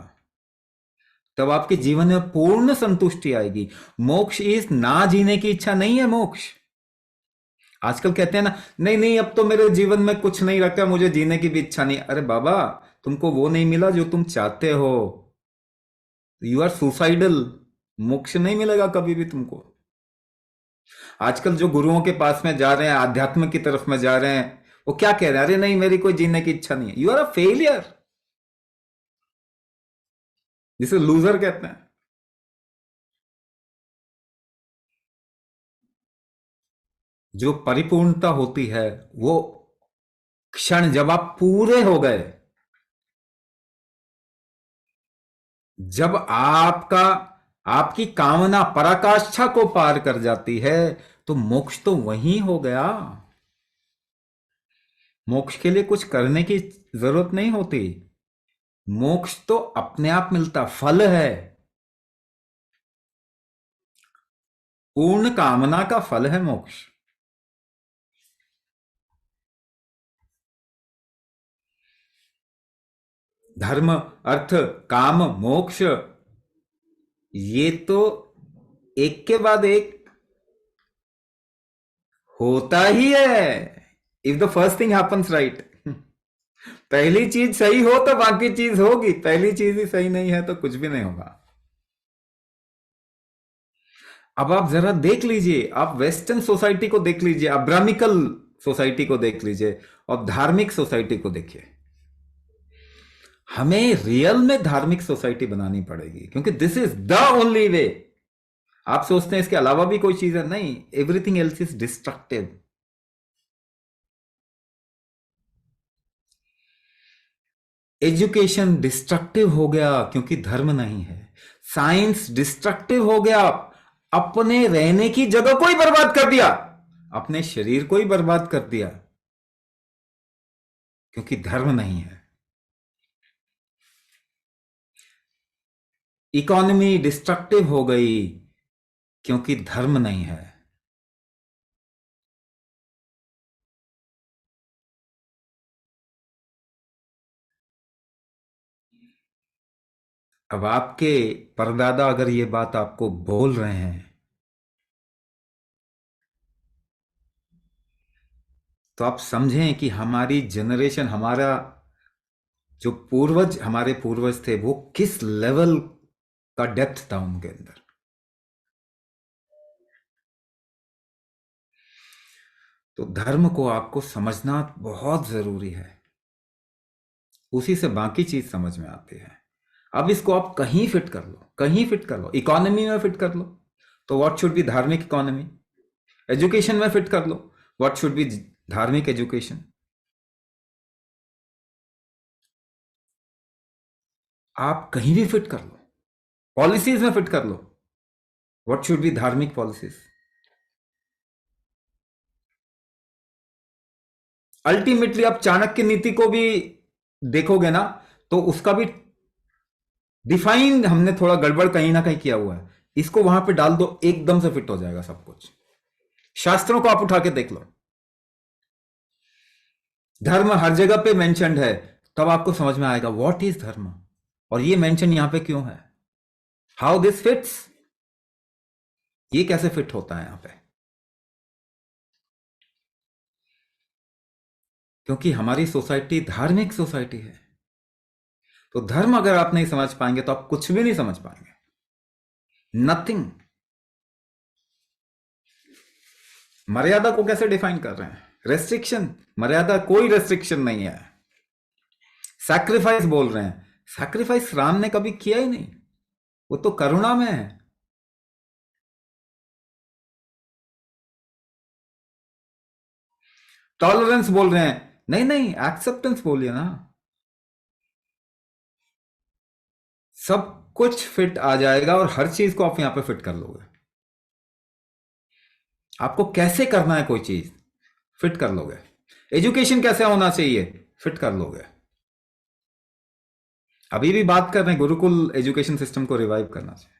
तब आपके जीवन में पूर्ण संतुष्टि आएगी। मोक्ष इस ना जीने की इच्छा नहीं है। मोक्ष आजकल कहते हैं ना, नहीं नहीं अब तो मेरे जीवन में कुछ नहीं रखा, मुझे जीने की भी इच्छा नहीं। अरे बाबा, तुमको वो नहीं मिला जो तुम चाहते हो, यू आर सुसाइडल। मोक्ष नहीं मिलेगा कभी भी तुमको। आजकल जो गुरुओं के पास में जा रहे हैं, आध्यात्म की तरफ में जा रहे हैं, वो क्या कह रहे हैं? अरे नहीं, मेरी कोई जीने की इच्छा नहीं है। यू आर अ फेलियर, जिसे लूजर कहते हैं। जो परिपूर्णता होती है वो क्षण जब आप पूरे हो गए, जब आपकी कामना पराकाष्ठा को पार कर जाती है, तो मोक्ष तो वहीं हो गया। मोक्ष के लिए कुछ करने की जरूरत नहीं होती, मोक्ष तो अपने आप मिलता, फल है, पूर्ण कामना का फल है मोक्ष। धर्म, अर्थ, काम, मोक्ष, ये तो एक के बाद एक होता ही है। If the first thing happens right, पहली चीज सही हो तो बाकी चीज होगी, पहली चीज ही सही नहीं है तो कुछ भी नहीं होगा। अब आप जरा देख लीजिए, आप वेस्टर्न सोसाइटी को देख लीजिए, अब्राहमिकल सोसाइटी को देख लीजिए, और धार्मिक सोसाइटी को देखिए। हमें रियल में धार्मिक सोसाइटी बनानी पड़ेगी, क्योंकि this is the only way. आप सोचते हैं इसके अलावा भी कोई चीज है? नहीं, everything else is destructive. Education destructive हो गया क्योंकि धर्म नहीं है। साइंस डिस्ट्रक्टिव हो गया, अपने रहने की जगह को ही बर्बाद कर दिया, अपने शरीर को ही बर्बाद कर दिया, क्योंकि धर्म नहीं है। इकोनॉमी डिस्ट्रक्टिव हो गई क्योंकि धर्म नहीं है। अब आपके परदादा अगर ये बात आपको बोल रहे हैं, तो आप समझें कि हमारी जनरेशन, हमारा जो पूर्वज, हमारे पूर्वज थे, वो किस लेवल का डेप्थ था उनके अंदर। तो धर्म को आपको समझना बहुत जरूरी है, उसी से बाकी चीज समझ में आती है। अब इसको आप कहीं फिट कर लो, कहीं फिट कर लो, इकोनॉमी में फिट कर लो तो व्हाट शुड बी धार्मिक इकोनॉमी, एजुकेशन में फिट कर लो व्हाट शुड बी धार्मिक एजुकेशन। आप कहीं भी फिट कर लो, पॉलिसीज में फिट कर लो व्हाट शुड बी धार्मिक पॉलिसीज। अल्टीमेटली आप चाणक्य नीति को भी देखोगे ना, तो उसका भी डिफाइन हमने थोड़ा गड़बड़ कहीं ना कहीं किया हुआ है। इसको वहां पे डाल दो, एकदम से फिट हो जाएगा सब कुछ। शास्त्रों को आप उठा के देख लो, धर्म हर जगह पे मेंशन्ड है, तब आपको समझ में आएगा व्हाट इज धर्म, और ये मेंशन यहां पे क्यों है, हाउ दिस फिट्स, ये कैसे फिट होता है यहां पे। क्योंकि हमारी सोसाइटी धार्मिक सोसाइटी है, तो धर्म अगर आप नहीं समझ पाएंगे तो आप कुछ भी नहीं समझ पाएंगे। नथिंग। मर्यादा को कैसे डिफाइन कर रहे हैं? रेस्ट्रिक्शन। मर्यादा, कोई रेस्ट्रिक्शन नहीं है। सैक्रिफाइस बोल रहे हैं, सैक्रिफाइस राम ने कभी किया ही नहीं, वो तो करुणा में है। टॉलरेंस बोल रहे हैं, नहीं नहीं, एक्सेप्टेंस बोलिए ना। सब कुछ फिट आ जाएगा और हर चीज को आप यहां पे फिट कर लोगे। आपको कैसे करना है कोई चीज, फिट कर लोगे। एजुकेशन कैसे होना चाहिए, फिट कर लोगे। अभी भी बात कर रहे हैं गुरुकुल एजुकेशन सिस्टम को रिवाइव करना चाहिए,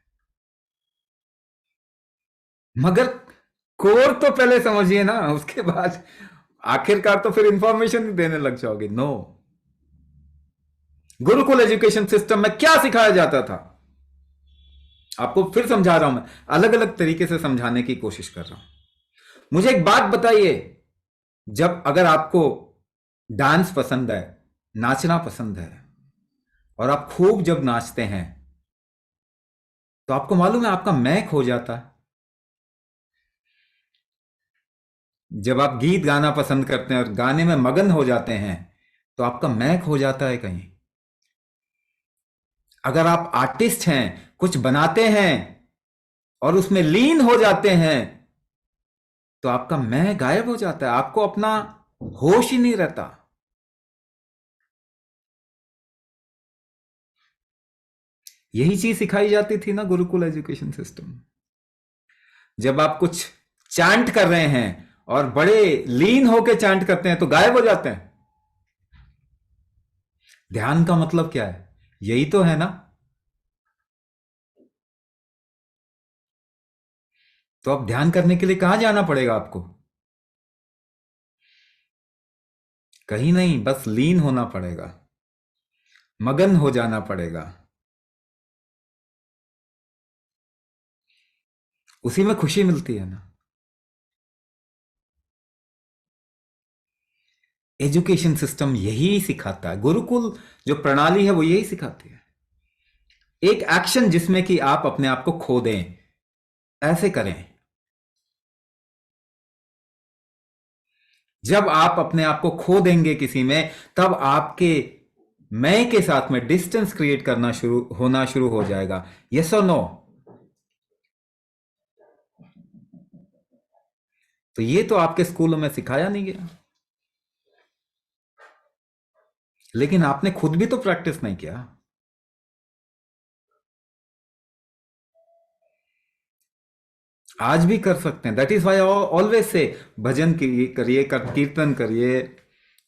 मगर कोर तो पहले समझिए ना, उसके बाद आखिरकार तो फिर इंफॉर्मेशन देने लग जाओगे। नो, गुरुकुल एजुकेशन सिस्टम में क्या सिखाया जाता था, आपको फिर समझा रहा हूं मैं, अलग अलग तरीके से समझाने की कोशिश कर रहा हूं। मुझे एक बात बताइए, जब अगर आपको डांस पसंद है, नाचना पसंद है, और आप खूब जब नाचते हैं, तो आपको मालूम है आपका मैं खो जाता है। जब आप गीत गाना पसंद करते हैं और गाने में मगन हो जाते हैं, तो आपका मैं खो जाता है कहीं। अगर आप आर्टिस्ट हैं, कुछ बनाते हैं और उसमें लीन हो जाते हैं, तो आपका मैं गायब हो जाता है, आपको अपना होश ही नहीं रहता। यही चीज सिखाई जाती थी ना गुरुकुल एजुकेशन सिस्टम। जब आप कुछ चांट कर रहे हैं और बड़े लीन होके चांट करते हैं, तो गायब हो जाते हैं। ध्यान का मतलब क्या है, यही तो है ना। तो अब ध्यान करने के लिए कहां जाना पड़ेगा आपको? कहीं नहीं, बस लीन होना पड़ेगा, मगन हो जाना पड़ेगा। उसी में खुशी मिलती है ना। एजुकेशन सिस्टम यही सिखाता है, गुरुकुल जो प्रणाली है वो यही सिखाती है। एक एक्शन जिसमें कि आप अपने आप को खो दें, ऐसे करें। जब आप अपने आप को खो देंगे किसी में, तब आपके मैं के साथ में डिस्टेंस क्रिएट करना शुरू हो जाएगा। यस और नो? तो ये तो आपके स्कूलों में सिखाया नहीं गया, लेकिन आपने खुद भी तो प्रैक्टिस नहीं किया। आज भी कर सकते हैं। That is why always say भजन करिए, कीर्तन करिए,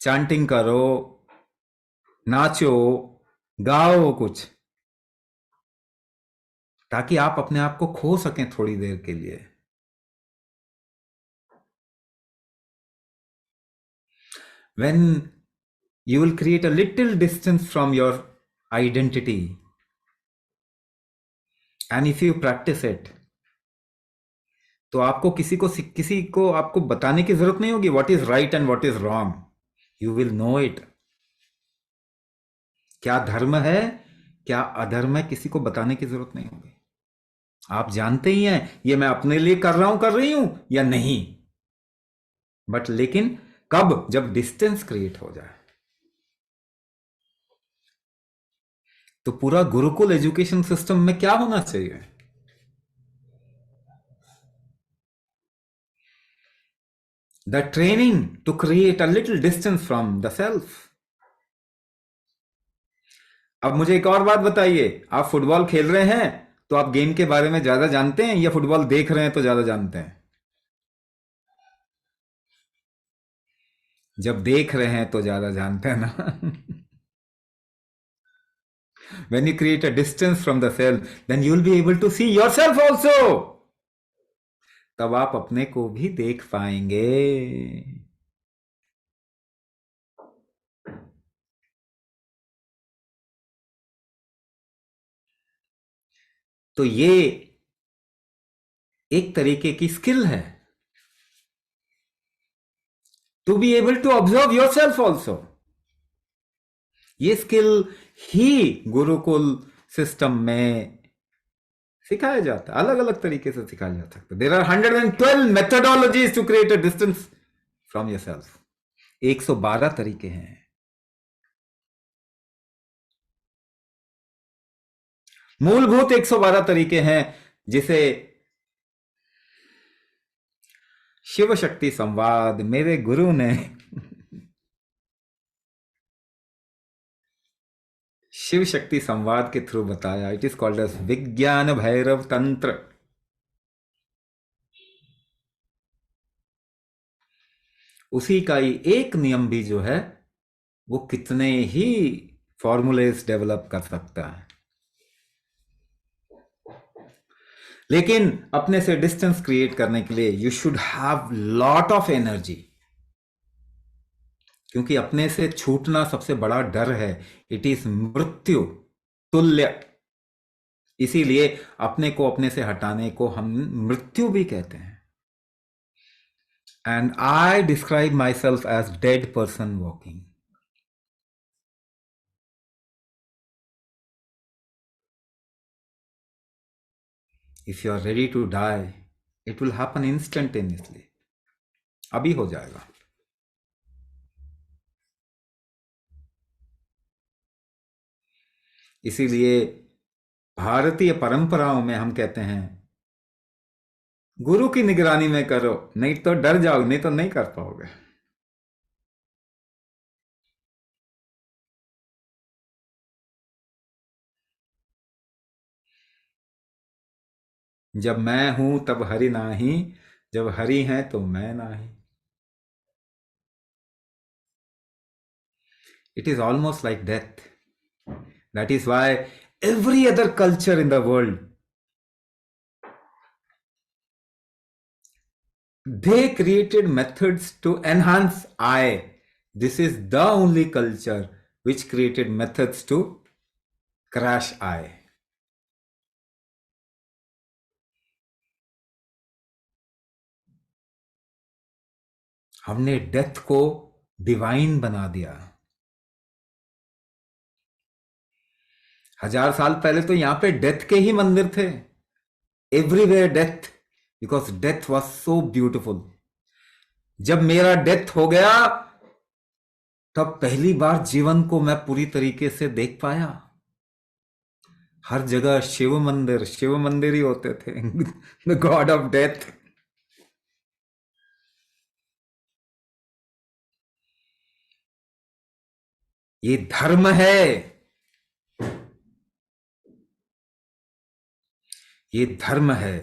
चांटिंग करो, नाचो, गाओ कुछ, ताकि आप अपने आप को खो सकें थोड़ी देर के लिए। When you will create a little distance from your identity, and if you practice it, तो आपको किसी को आपको बताने की जरूरत नहीं होगी what is right and what is wrong. You will know it. क्या धर्म है, क्या अधर्म है, किसी को बताने की जरूरत नहीं होगी। आप जानते ही हैं ये मैं अपने लिए कर रही हूं या नहीं। बट लेकिन कब? जब डिस्टेंस क्रिएट हो जाए। तो पूरा गुरुकुल एजुकेशन सिस्टम में क्या होना चाहिए? The training to create a little distance from the self. अब मुझे एक और बात बताइए, आप फुटबॉल खेल रहे हैं तो आप गेम के बारे में ज्यादा जानते हैं, या फुटबॉल देख रहे हैं तो ज्यादा जानते हैं? जब देख रहे हैं तो ज्यादा जानते हैं ना। When you create a distance from the self, then you will be able to see yourself also. तब आप अपने को भी देख पाएंगे। तो ये एक तरीके की स्किल है, to be able to observe your self also. ये स्किल ही गुरुकुल सिस्टम में सिखाया जाता है, अलग अलग तरीके से सिखाया जा सकता है। There are 112 methodologies to create a distance from yourself. 112 तरीके हैं। मूलभूत 112 तरीके हैं, जिसे शिव शक्ति संवाद मेरे गुरु ने शिव शक्ति संवाद के थ्रू बताया। इट इज कॉल्ड एज विज्ञान भैरव तंत्र। उसी का ही एक नियम भी जो है वो कितने ही फॉर्मूलेस डेवलप कर सकता है, लेकिन अपने से डिस्टेंस क्रिएट करने के लिए you should have lot of energy, क्योंकि अपने से छूटना सबसे बड़ा डर है। इट इज मृत्यु तुल्य। इसीलिए अपने को अपने से हटाने को हम मृत्यु भी कहते हैं। And I describe my self as dead person walking. If you are ready to die, it will happen instantaneously. अभी हो जाएगा। इसीलिए भारतीय परंपराओं में हम कहते हैं गुरु की निगरानी में करो, नहीं तो डर जाओ, नहीं तो नहीं कर पाओगे। जब मैं हूं तब हरि नाही, जब हरि हैं तो मैं नाही। It is almost like death. That is why every other culture in the world, they created methods to enhance I. This is the only culture which created methods to crash I. हमने death को divine बना दिया। 1000 साल पहले तो यहां पे death के ही मंदिर थे। Everywhere death, because death was so beautiful. जब मेरा डेथ हो गया तब पहली बार जीवन को मैं पूरी तरीके से देख पाया। हर जगह शिव मंदिर ही होते थे। The god of death. ये धर्म है, ये धर्म है।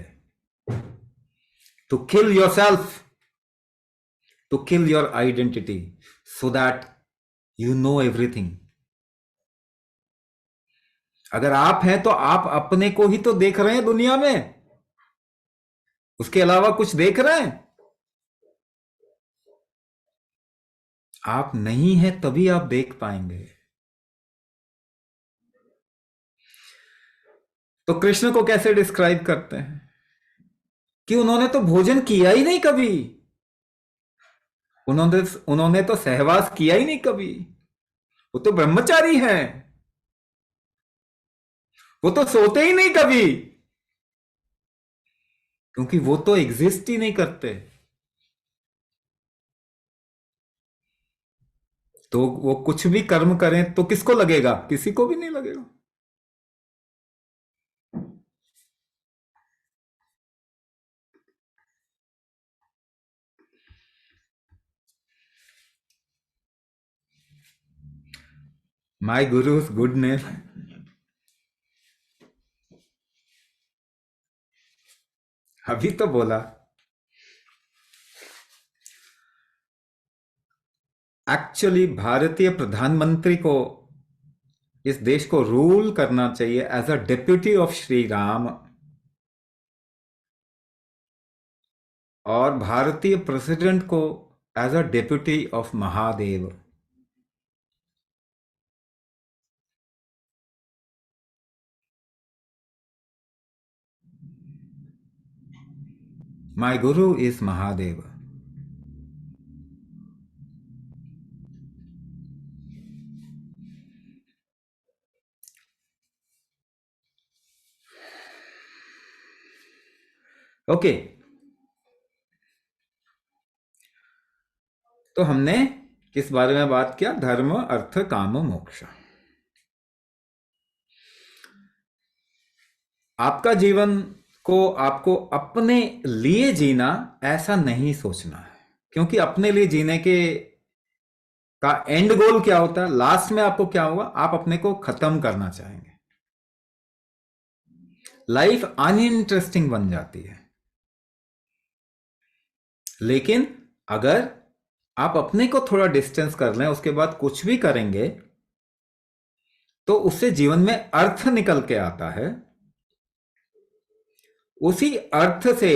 To kill your self, to kill your identity, so that you know everything. अगर आप हैं तो आप अपने को ही तो देख रहे हैं दुनिया में, उसके अलावा कुछ देख रहे हैं? आप नहीं हैं तभी आप देख पाएंगे। तो कृष्ण को कैसे डिस्क्राइब करते हैं कि उन्होंने तो भोजन किया ही नहीं कभी, उन्होंने उन्होंने तो सहवास किया ही नहीं कभी। वो तो ब्रह्मचारी हैं, वो तो सोते ही नहीं कभी, क्योंकि वो तो एग्जिस्ट ही नहीं करते। तो वो कुछ भी कर्म करें तो किसको लगेगा? किसी को भी नहीं लगेगा। माई गुरुज गुड नेम। अभी तो बोला। एक्चुअली भारतीय प्रधानमंत्री को इस देश को रूल करना चाहिए as a deputy of Shri Ram, और भारतीय प्रेसिडेंट को as a deputy of Mahadev. My guru is Mahadev. Okay, तो हमने किस बारे में बात किया? धर्म, अर्थ, काम, मोक्ष। आपका जीवन को आपको अपने लिए जीना ऐसा नहीं सोचना है, क्योंकि अपने लिए जीने के का एंड गोल क्या होता है? लास्ट में आपको क्या होगा? आप अपने को खत्म करना चाहेंगे, लाइफ अनइंटरेस्टिंग बन जाती है। लेकिन अगर आप अपने को थोड़ा डिस्टेंस कर लें, उसके बाद कुछ भी करेंगे, तो उससे जीवन में अर्थ निकल के आता है। उसी अर्थ से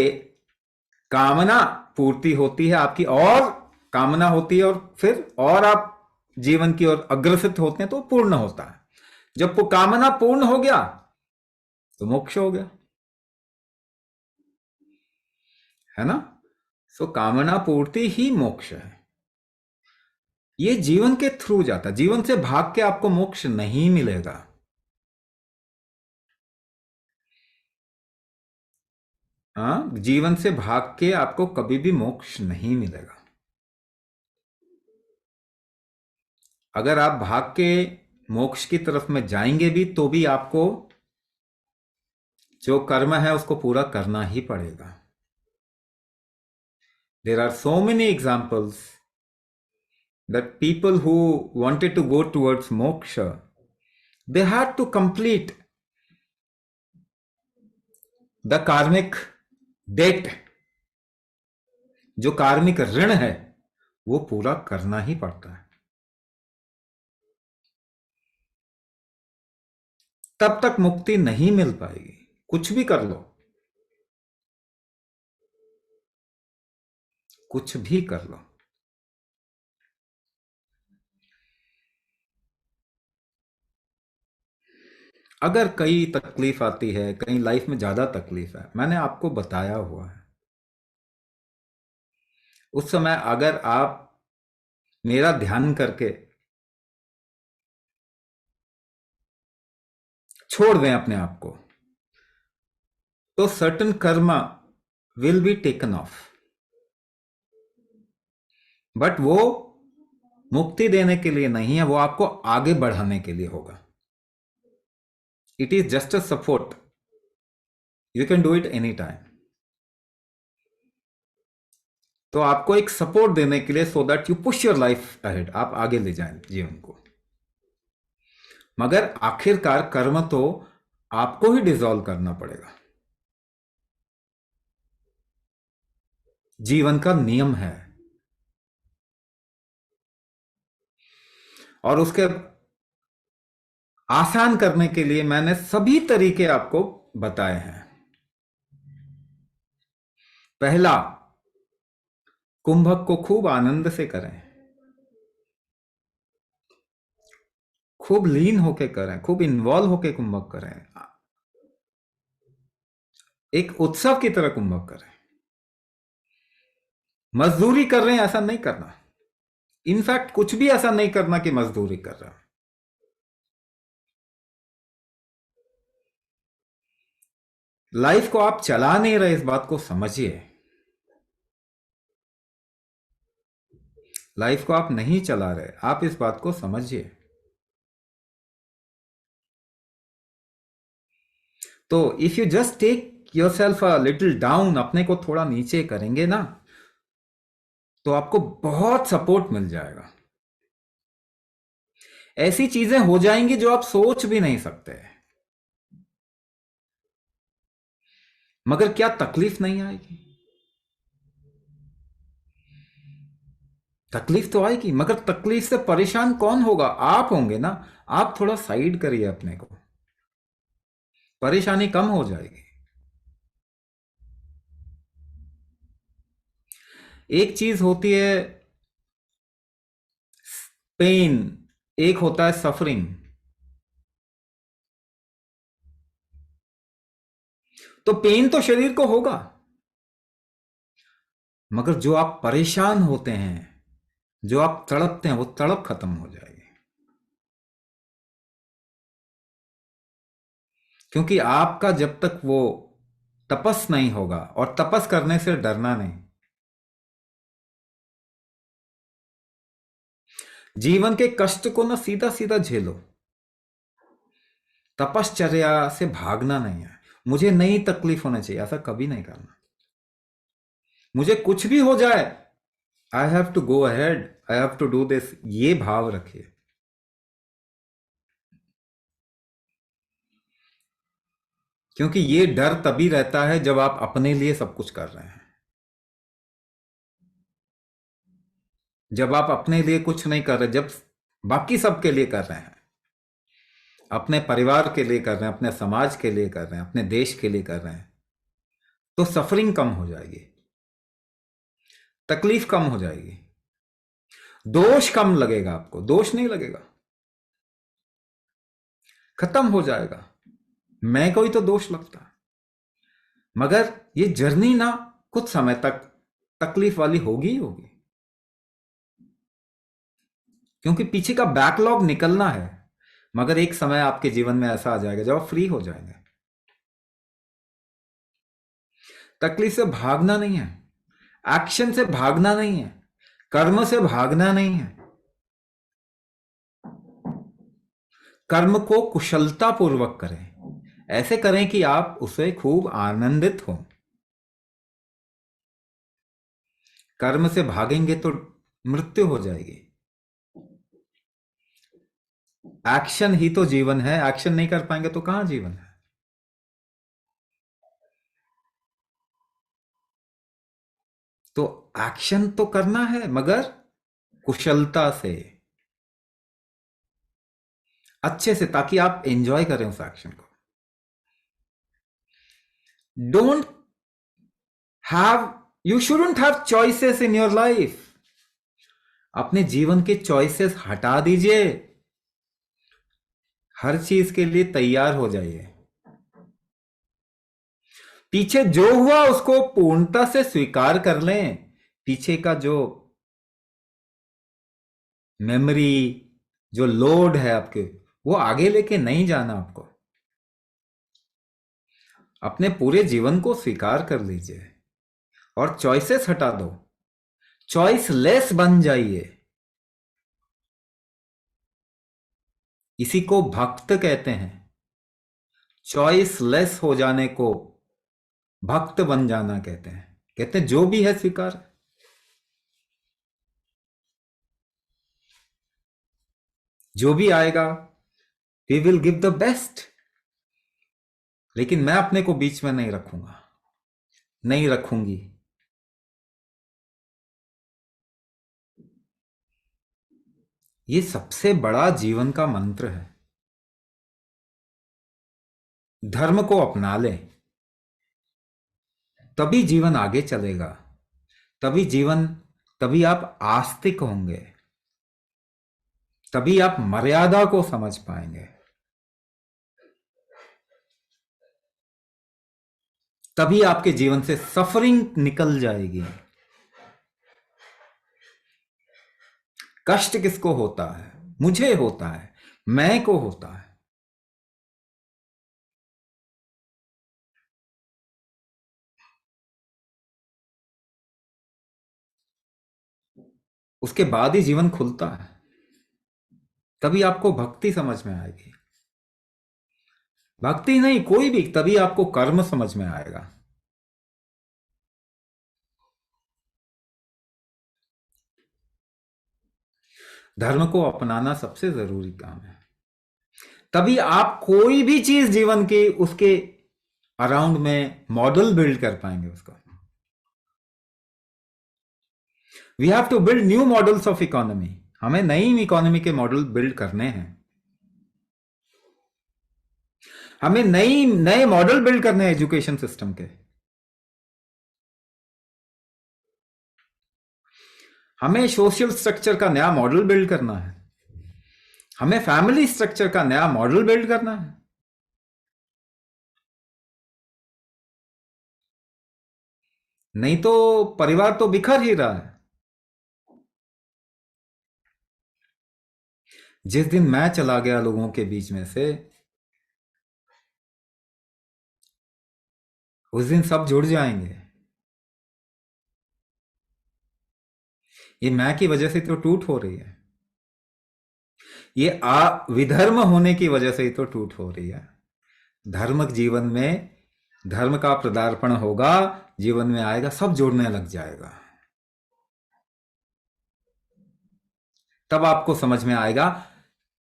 कामना पूर्ति होती है आपकी, और कामना होती है, और फिर और आप जीवन की ओर अग्रसित होते हैं तो पूर्ण होता है। जब वो कामना पूर्ण हो गया तो मोक्ष हो गया, है ना? सो कामना पूर्ति ही मोक्ष है। ये जीवन के थ्रू जाता है, जीवन से भाग के आपको मोक्ष नहीं मिलेगा। हाँ, जीवन से भाग के आपको कभी भी मोक्ष नहीं मिलेगा। अगर आप भाग के मोक्ष की तरफ में जाएंगे भी, तो भी आपको जो कर्म है उसको पूरा करना ही पड़ेगा। There are so many examples that people who wanted to go towards moksha, they had to complete the karmic debt. जो कार्मिक ऋण है वो पूरा करना ही पड़ता है, तब तक मुक्ति नहीं मिल पाएगी। कुछ भी कर लो, कुछ भी कर लो। अगर कई तकलीफ आती है, कहीं लाइफ में ज्यादा तकलीफ है, मैंने आपको बताया हुआ है, उस समय अगर आप मेरा ध्यान करके छोड़ दें अपने आप को, तो certain Karma will be taken of. But वो मुक्ति देने के लिए नहीं है, वो आपको आगे बढ़ाने के लिए होगा। It is just a support, you can do it any time. तो आपको एक सपोर्ट देने के लिए, सो that you push your life ahead, आप आगे ले जाएं जीवन को। मगर आखिरकार कर्म तो आपको ही डिसॉल्व करना पड़ेगा, जीवन का नियम है। और उसके आसान करने के लिए मैंने सभी तरीके आपको बताए हैं। पहला, कुंभक को खूब आनंद से करें, खूब लीन होके करें, खूब इन्वॉल्व होके कुंभक करें, एक उत्सव की तरह कुंभक करें। मजदूरी कर रहे हैं ऐसा नहीं करना, इनफैक्ट कुछ भी ऐसा नहीं करना कि मजदूरी कर रहा। लाइफ को आप चला नहीं रहे, इस बात को समझिए। लाइफ को आप नहीं चला रहे, आप इस बात को समझिए। तो if you just take yourself a little down, अपने को थोड़ा नीचे करेंगे ना, तो आपको बहुत सपोर्ट मिल जाएगा। ऐसी चीजें हो जाएंगी जो आप सोच भी नहीं सकते। मगर क्या तकलीफ नहीं आएगी? तकलीफ तो आएगी, मगर तकलीफ से परेशान कौन होगा? आप होंगे ना। आप थोड़ा साइड करिए अपने को, परेशानी कम हो जाएगी। एक चीज होती है पेन, एक होता है सफरिंग। तो पेन तो शरीर को होगा, मगर जो आप परेशान होते हैं, जो आप तड़पते हैं, वो तड़प खत्म हो जाएगी। क्योंकि आपका जब तक वो तपस नहीं होगा, और तपस करने से डरना नहीं। जीवन के कष्ट को ना सीधा सीधा झेलो। तपश्चर्या से भागना नहीं है। मुझे नई तकलीफ होना चाहिए, ऐसा कभी नहीं करना। मुझे कुछ भी हो जाए, I have to go ahead, I have to do this, ये भाव रखिए। क्योंकि ये डर तभी रहता है जब आप अपने लिए सब कुछ कर रहे हैं। जब आप अपने लिए कुछ नहीं कर रहे, जब बाकी सबके लिए कर रहे हैं, अपने परिवार के लिए कर रहे हैं, अपने समाज के लिए कर रहे हैं, अपने देश के लिए कर रहे हैं, तो सफरिंग कम हो जाएगी, तकलीफ कम हो जाएगी, दोष कम लगेगा। आपको दोष नहीं लगेगा, खत्म हो जाएगा। मैं को ही तो दोष लगता है। मगर ये जर्नी ना कुछ समय तक तकलीफ वाली होगी ही होगी, क्योंकि पीछे का बैकलॉग निकलना है। मगर एक समय आपके जीवन में ऐसा आ जाएगा जब आप फ्री हो जाएंगे। तकलीफ से भागना नहीं है, एक्शन से भागना नहीं है, कर्म से भागना नहीं है। कर्म को कुशलता पूर्वक करें, ऐसे करें कि आप उसे खूब आनंदित हो। कर्म से भागेंगे तो मृत्यु हो जाएगी। एक्शन ही तो जीवन है, एक्शन नहीं कर पाएंगे तो कहां जीवन है। तो एक्शन तो करना है, मगर कुशलता से, अच्छे से, ताकि आप एंजॉय करें उस एक्शन को। Don't have, you shouldn't have choices in your life. अपने जीवन के चॉइसेस हटा दीजिए, हर चीज के लिए तैयार हो जाइए। पीछे जो हुआ उसको पूर्णता से स्वीकार कर लें। पीछे का जो मेमोरी, जो लोड है आपके, वो आगे लेके नहीं जाना आपको। अपने पूरे जीवन को स्वीकार कर लीजिए और चॉइसेस हटा दो, चॉइस लेस बन जाइए। इसी को भक्त कहते हैं। चॉइस लेस हो जाने को भक्त बन जाना कहते हैं। कहते हैं जो भी है स्वीकार, जो भी आएगा we will give the best. लेकिन मैं अपने को बीच में नहीं रखूंगा, नहीं रखूंगी। ये सबसे बड़ा जीवन का मंत्र है। धर्म को अपना ले, तभी जीवन आगे चलेगा, तभी जीवन, तभी आप आस्तिक होंगे, तभी आप मर्यादा को समझ पाएंगे, तभी आपके जीवन से सफरिंग निकल जाएगी। कष्ट किसको होता है? मुझे होता है, मैं को होता है। उसके बाद ही जीवन खुलता है, तभी आपको भक्ति समझ में आएगी। भक्ति नहीं कोई भी, तभी आपको कर्म समझ में आएगा। धर्म को अपनाना सबसे जरूरी काम है। तभी आप कोई भी चीज जीवन के उसके अराउंड में मॉडल बिल्ड कर पाएंगे उसका। We have to build new models of economy. हमें नई इकोनॉमी के मॉडल बिल्ड करने हैं। हमें नए मॉडल बिल्ड करने हैं एजुकेशन सिस्टम के। हमें सोशल स्ट्रक्चर का नया मॉडल बिल्ड करना है। हमें फैमिली स्ट्रक्चर का नया मॉडल बिल्ड करना है। नहीं तो परिवार तो बिखर ही रहा है। जिस दिन मैं चला गया लोगों के बीच में से, उस दिन सब जुड़ जाएंगे। ये मैं की वजह से तो टूट हो रही है, ये विधर्म होने की वजह से ही तो टूट हो रही है। धर्मक जीवन में धर्म का पदार्पण होगा, जीवन में आएगा, सब जुड़ने लग जाएगा। तब आपको समझ में आएगा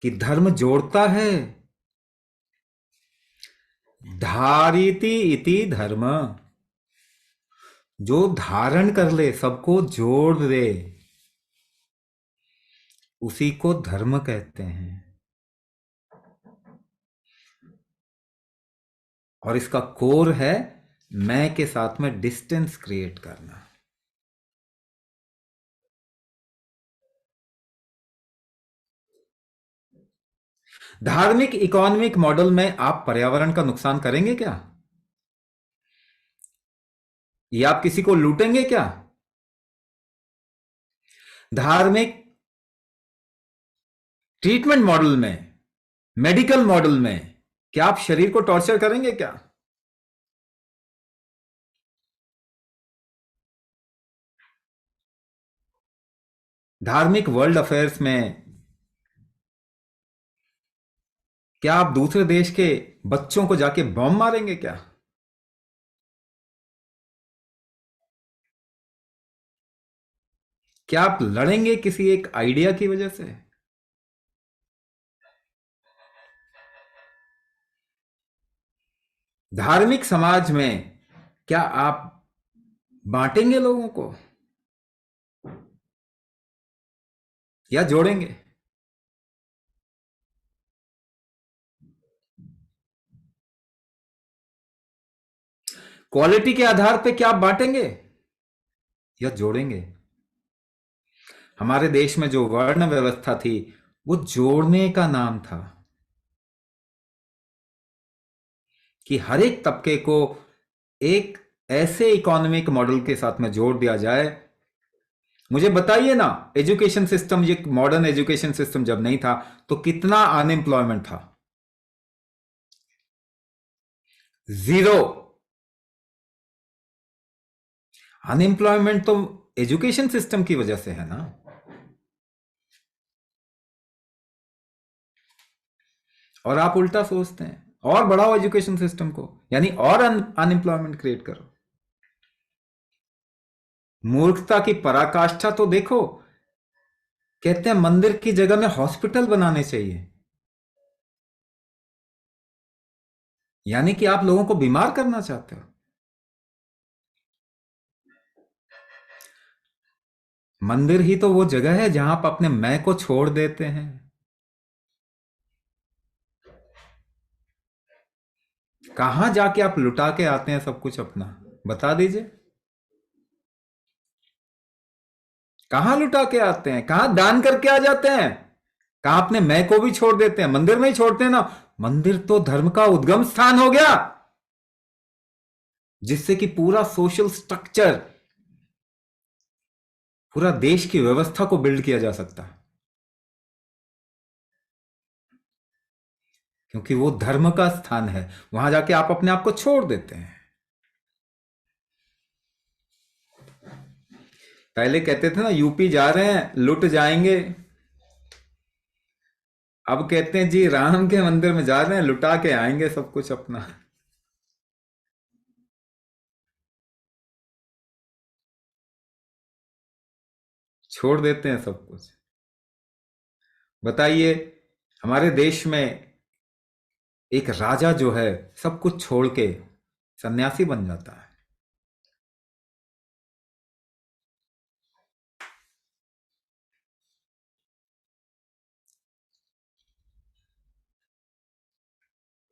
कि धर्म जोड़ता है। धारिति इति धर्म, जो धारण कर ले, सबको जोड़ दे, उसी को धर्म कहते हैं। और इसका कोर है मैं के साथ में डिस्टेंस क्रिएट करना। धार्मिक इकोनॉमिक मॉडल में आप पर्यावरण का नुकसान करेंगे क्या? या आप किसी को लूटेंगे क्या? धार्मिक ट्रीटमेंट मॉडल में, मेडिकल मॉडल में, क्या आप शरीर को टॉर्चर करेंगे क्या? धार्मिक वर्ल्ड अफेयर्स में क्या आप दूसरे देश के बच्चों को जाके बॉम्ब मारेंगे क्या? क्या आप लड़ेंगे किसी एक आइडिया की वजह से? धार्मिक समाज में क्या आप बांटेंगे लोगों को या जोड़ेंगे? क्वालिटी के आधार पे क्या आप बांटेंगे या जोड़ेंगे? हमारे देश में जो वर्ण व्यवस्था थी वो जोड़ने का नाम था, कि हर एक तबके को एक ऐसे इकोनॉमिक मॉडल के साथ में जोड़ दिया जाए। मुझे बताइए ना, एजुकेशन सिस्टम, ये मॉडर्न एजुकेशन सिस्टम जब नहीं था तो कितना अनएम्प्लॉयमेंट था? जीरो। अनएम्प्लॉयमेंट तो एजुकेशन सिस्टम की वजह से है ना। और आप उल्टा सोचते हैं, और बढ़ाओ एजुकेशन सिस्टम को, यानी और अनएम्प्लॉयमेंट क्रिएट करो। मूर्खता की पराकाष्ठा तो देखो, कहते हैं मंदिर की जगह में हॉस्पिटल बनाने चाहिए, यानी कि आप लोगों को बीमार करना चाहते हो। मंदिर ही तो वो जगह है जहां आप अपने मैं को छोड़ देते हैं। कहां जाके आप लुटा के आते हैं सब कुछ अपना, बता दीजिए। कहां लुटा के आते हैं, कहां दान करके आ जाते हैं, कहां अपने मैं को भी छोड़ देते हैं? मंदिर में ही छोड़ते हैं ना। मंदिर तो धर्म का उद्गम स्थान हो गया, जिससे कि पूरा सोशल स्ट्रक्चर, पूरा देश की व्यवस्था को बिल्ड किया जा सकता है, क्योंकि वो धर्म का स्थान है। वहां जाके आप अपने आप को छोड़ देते हैं। पहले कहते थे ना, यूपी जा रहे हैं लुट जाएंगे, अब कहते हैं जी राम के मंदिर में जा रहे हैं लुटा के आएंगे सब कुछ अपना। छोड़ देते हैं सब कुछ। बताइए, हमारे देश में एक राजा जो है सब कुछ छोड़ के सन्यासी बन जाता है।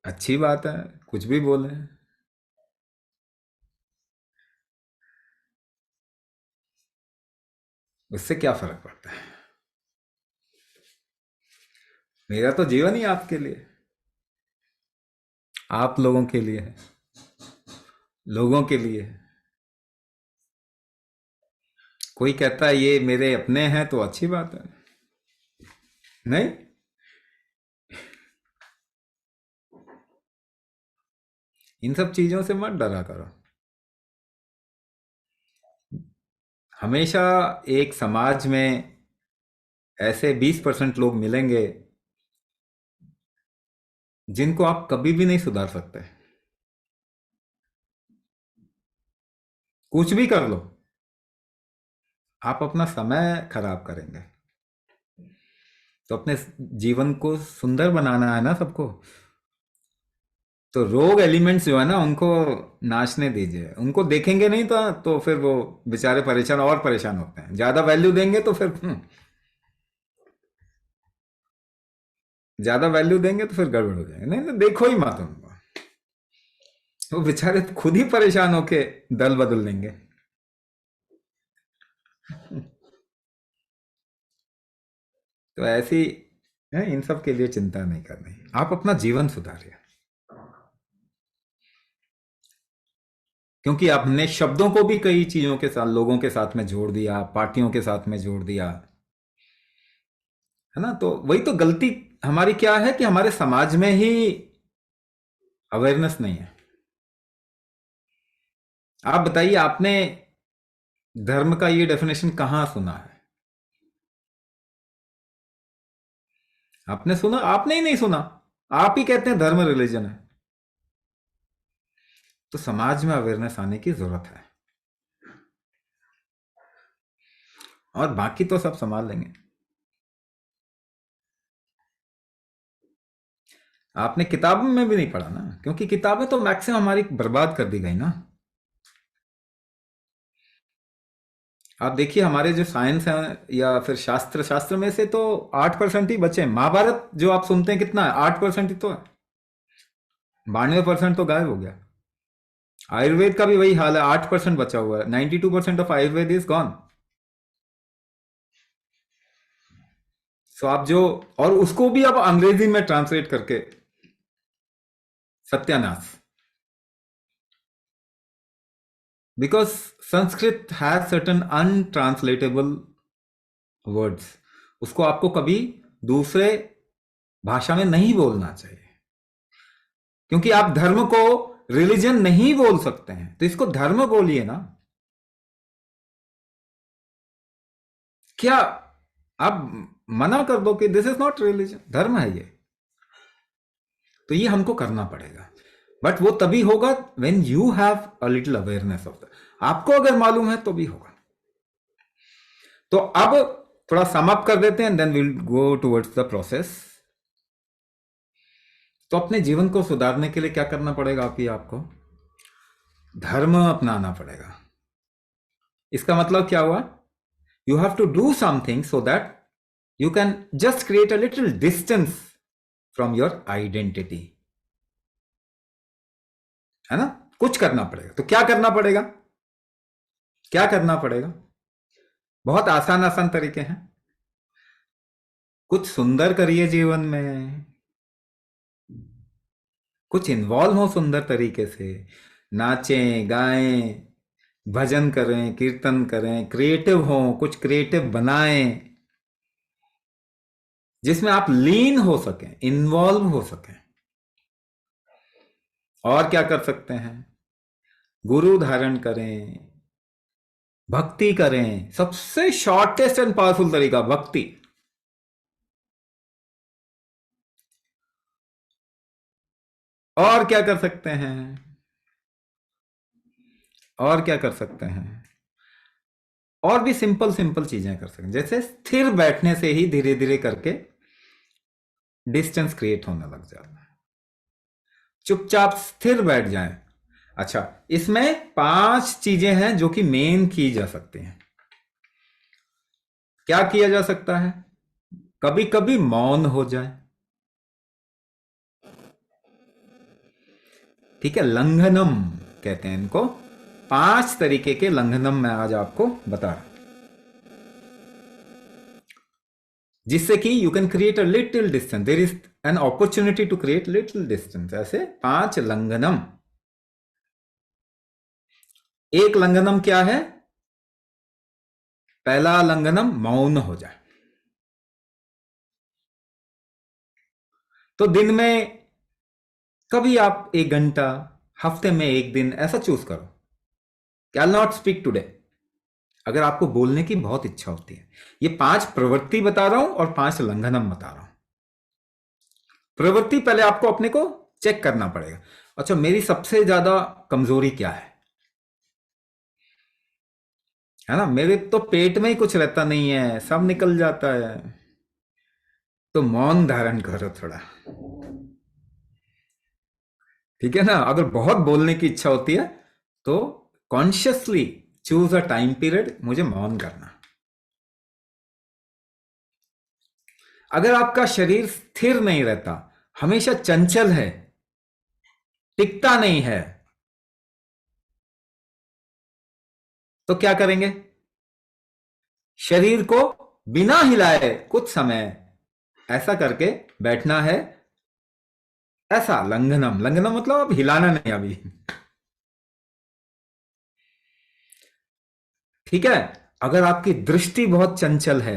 अच्छी बात है, कुछ भी बोले, उससे क्या फर्क पड़ता है? मेरा तो जीवन ही आपके लिए, आप लोगों के लिए है, लोगों के लिए है। कोई कहता है ये मेरे अपने हैं तो अच्छी बात है, नहीं? इन सब चीजों से मत डरा करो। हमेशा एक समाज में ऐसे 20% लोग मिलेंगे जिनको आप कभी भी नहीं सुधार सकते। कुछ भी कर लो, आप अपना समय खराब करेंगे। तो अपने जीवन को सुंदर बनाना है ना सबको, तो रोग एलिमेंट्स जो है ना उनको नाचने दीजिए। उनको देखेंगे नहीं तो फिर वो बेचारे परेशान और परेशान होते हैं। ज्यादा वैल्यू देंगे तो फिर ज्यादा वैल्यू देंगे तो फिर गड़बड़ हो जाएगा। नहीं तो देखो ही मत उनको, वो बेचारे खुद ही परेशान होके दल बदल लेंगे। तो ऐसी है, इन सब के लिए चिंता नहीं करनी, आप अपना जीवन सुधारिए। क्योंकि आपने शब्दों को भी कई चीजों के साथ, लोगों के साथ में जोड़ दिया, पार्टियों के साथ में जोड़ दिया, है ना। तो वही तो गलती हमारी क्या है कि हमारे समाज में ही अवेयरनेस नहीं है। आप बताइए, आपने धर्म का ये डेफिनेशन कहां सुना है? आपने सुना? आपने ही नहीं सुना। आप ही कहते हैं धर्म रिलीजन है। तो समाज में अवेयरनेस आने की जरूरत है, और बाकी तो सब संभाल लेंगे। आपने किताबों में भी नहीं पढ़ा ना, क्योंकि किताबें तो मैक्सिमम हमारी बर्बाद कर दी गई ना। आप देखिए हमारे जो साइंस है या फिर शास्त्र, शास्त्र में से तो 8% ही बचे हैं। महाभारत जो आप सुनते हैं कितना है? 8% ही तो है। 92% तो गायब हो गया। आयुर्वेद का भी वही हाल है, 8% बचा हुआ है। 92% ऑफ आयुर्वेद इज गॉन। सो आप जो, और उसको भी अब अंग्रेजी में ट्रांसलेट करके सत्यानाश। Because Sanskrit has certain untranslatable words, उसको आपको कभी दूसरे भाषा में नहीं बोलना चाहिए। क्योंकि आप धर्म को रिलीजन नहीं बोल सकते हैं, तो इसको धर्म बोलिए ना। क्या आप मना कर दो कि दिस इज नॉट रिलीजन, धर्म है ये? तो ये हमको करना पड़ेगा। बट वो तभी होगा when you have a little awareness of that. आपको अगर मालूम है तो भी होगा। तो अब थोड़ा सम अप कर देते हैं, then will go towards the process. तो अपने जीवन को सुधारने के लिए क्या करना पड़ेगा? आपको धर्म अपनाना पड़ेगा। इसका मतलब क्या हुआ? You have to do something so that you can just create a little distance from your identity, है ना। कुछ करना पड़ेगा। तो क्या करना पड़ेगा? क्या करना पड़ेगा? बहुत आसान आसान तरीके हैं। कुछ सुंदर करिए जीवन में, कुछ इन्वॉल्व हो सुंदर तरीके से, नाचें गाएं, भजन करें, कीर्तन करें, क्रिएटिव हो, कुछ क्रिएटिव बनाएं जिसमें आप लीन हो सकें, इन्वॉल्व हो सकें। और क्या कर सकते हैं? गुरु धारण करें, भक्ति करें। सबसे शॉर्टेस्ट एंड पावरफुल तरीका भक्ति। और क्या कर सकते हैं? और क्या कर सकते हैं? और भी सिंपल सिंपल चीजें कर सकते हैं, जैसे स्थिर बैठने से ही धीरे धीरे करके डिस्टेंस क्रिएट होने लग जाता है। चुपचाप स्थिर बैठ जाएं। अच्छा, इसमें 5 चीजें हैं जो कि मेन की जा सकती हैं। क्या किया जा सकता है? कभी कभी मौन हो जाए, ठीक है। लंघनम कहते हैं इनको। 5 तरीके के लंघनम मैं आज आपको बता रहा हूं, जिससे कि you can create a little distance. There is an opportunity to create little distance. ऐसे 5 लंघनम। एक लंघनम क्या है? पहला लंघनम मौन हो जाए। तो दिन में कभी आप 1 घंटा, हफ्ते में 1 दिन ऐसा चूज करो कि I will not speak today, अगर आपको बोलने की बहुत इच्छा होती है। ये 5 प्रवृत्ति बता रहा हूं और 5 लंघनम बता रहा हूं। प्रवृत्ति पहले आपको अपने को चेक करना पड़ेगा। अच्छा, मेरी सबसे ज्यादा कमजोरी क्या है ना? मेरे तो पेट में ही कुछ रहता नहीं है, सब निकल जाता है। तो मौन धारण करो थोड़ा, ठीक है ना? अगर बहुत बोलने की इच्छा होती है तो consciously choose a time period, मुझे मौन करना। अगर आपका शरीर स्थिर नहीं रहता, हमेशा चंचल है, टिकता नहीं है, तो क्या करेंगे? शरीर को बिना हिलाए कुछ समय ऐसा करके बैठना है। ऐसा लंघनम, लंघनम मतलब अब हिलाना नहीं अभी, ठीक है? अगर आपकी दृष्टि बहुत चंचल है,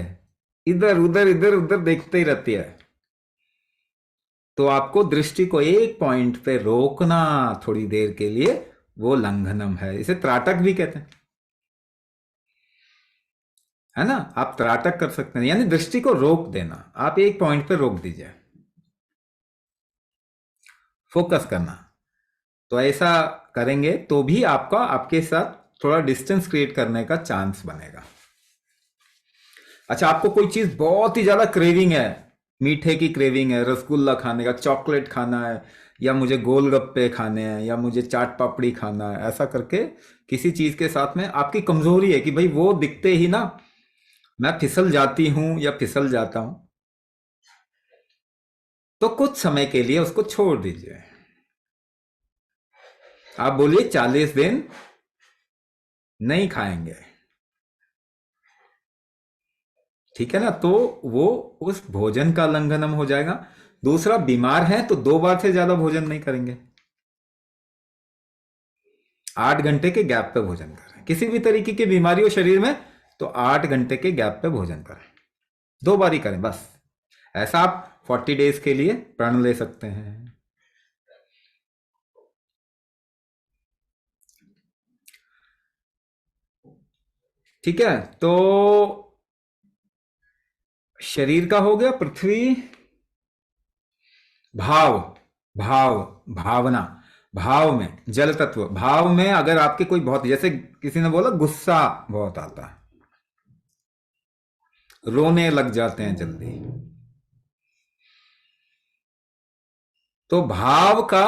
इधर उधर देखते ही रहती है, तो आपको दृष्टि को एक पॉइंट पे रोकना थोड़ी देर के लिए, वो लंघनम है। इसे त्राटक भी कहते हैं, है ना? आप त्राटक कर सकते हैं, यानी दृष्टि को रोक देना। आप एक पॉइंट पे रोक दीजिए, फोकस करना। तो ऐसा करेंगे तो भी आपका आपके साथ थोड़ा डिस्टेंस क्रिएट करने का चांस बनेगा। अच्छा, आपको कोई चीज बहुत ही ज्यादा क्रेविंग है, मीठे की क्रेविंग है, रसगुल्ला खाने का, चॉकलेट खाना है, या मुझे गोलगप्पे खाने हैं, या मुझे चाट पापड़ी खाना है, ऐसा करके किसी चीज के साथ में आपकी कमजोरी है कि भाई वो दिखते ही ना मैं फिसल जाती हूं या फिसल जाता हूं, तो कुछ समय के लिए उसको छोड़ दीजिए। आप बोलिए 40 दिन नहीं खाएंगे, ठीक है ना? तो वो उस भोजन का लंघनम हो जाएगा। दूसरा, बीमार है तो 2 बार से ज्यादा भोजन नहीं करेंगे। 8 घंटे के गैप पे भोजन करें। किसी भी तरीके की बीमारी हो शरीर में तो 8 घंटे के गैप पे भोजन करें, 2 बार ही करें बस। ऐसा आप 40 डेज के लिए प्रण ले सकते हैं। ठीक है, तो शरीर का हो गया। पृथ्वी, भाव, भाव, भावना, भाव में जल तत्व, भाव में अगर आपके कोई बहुत, जैसे किसी ने बोला गुस्सा बहुत आता है, रोने लग जाते हैं जल्दी, तो भाव का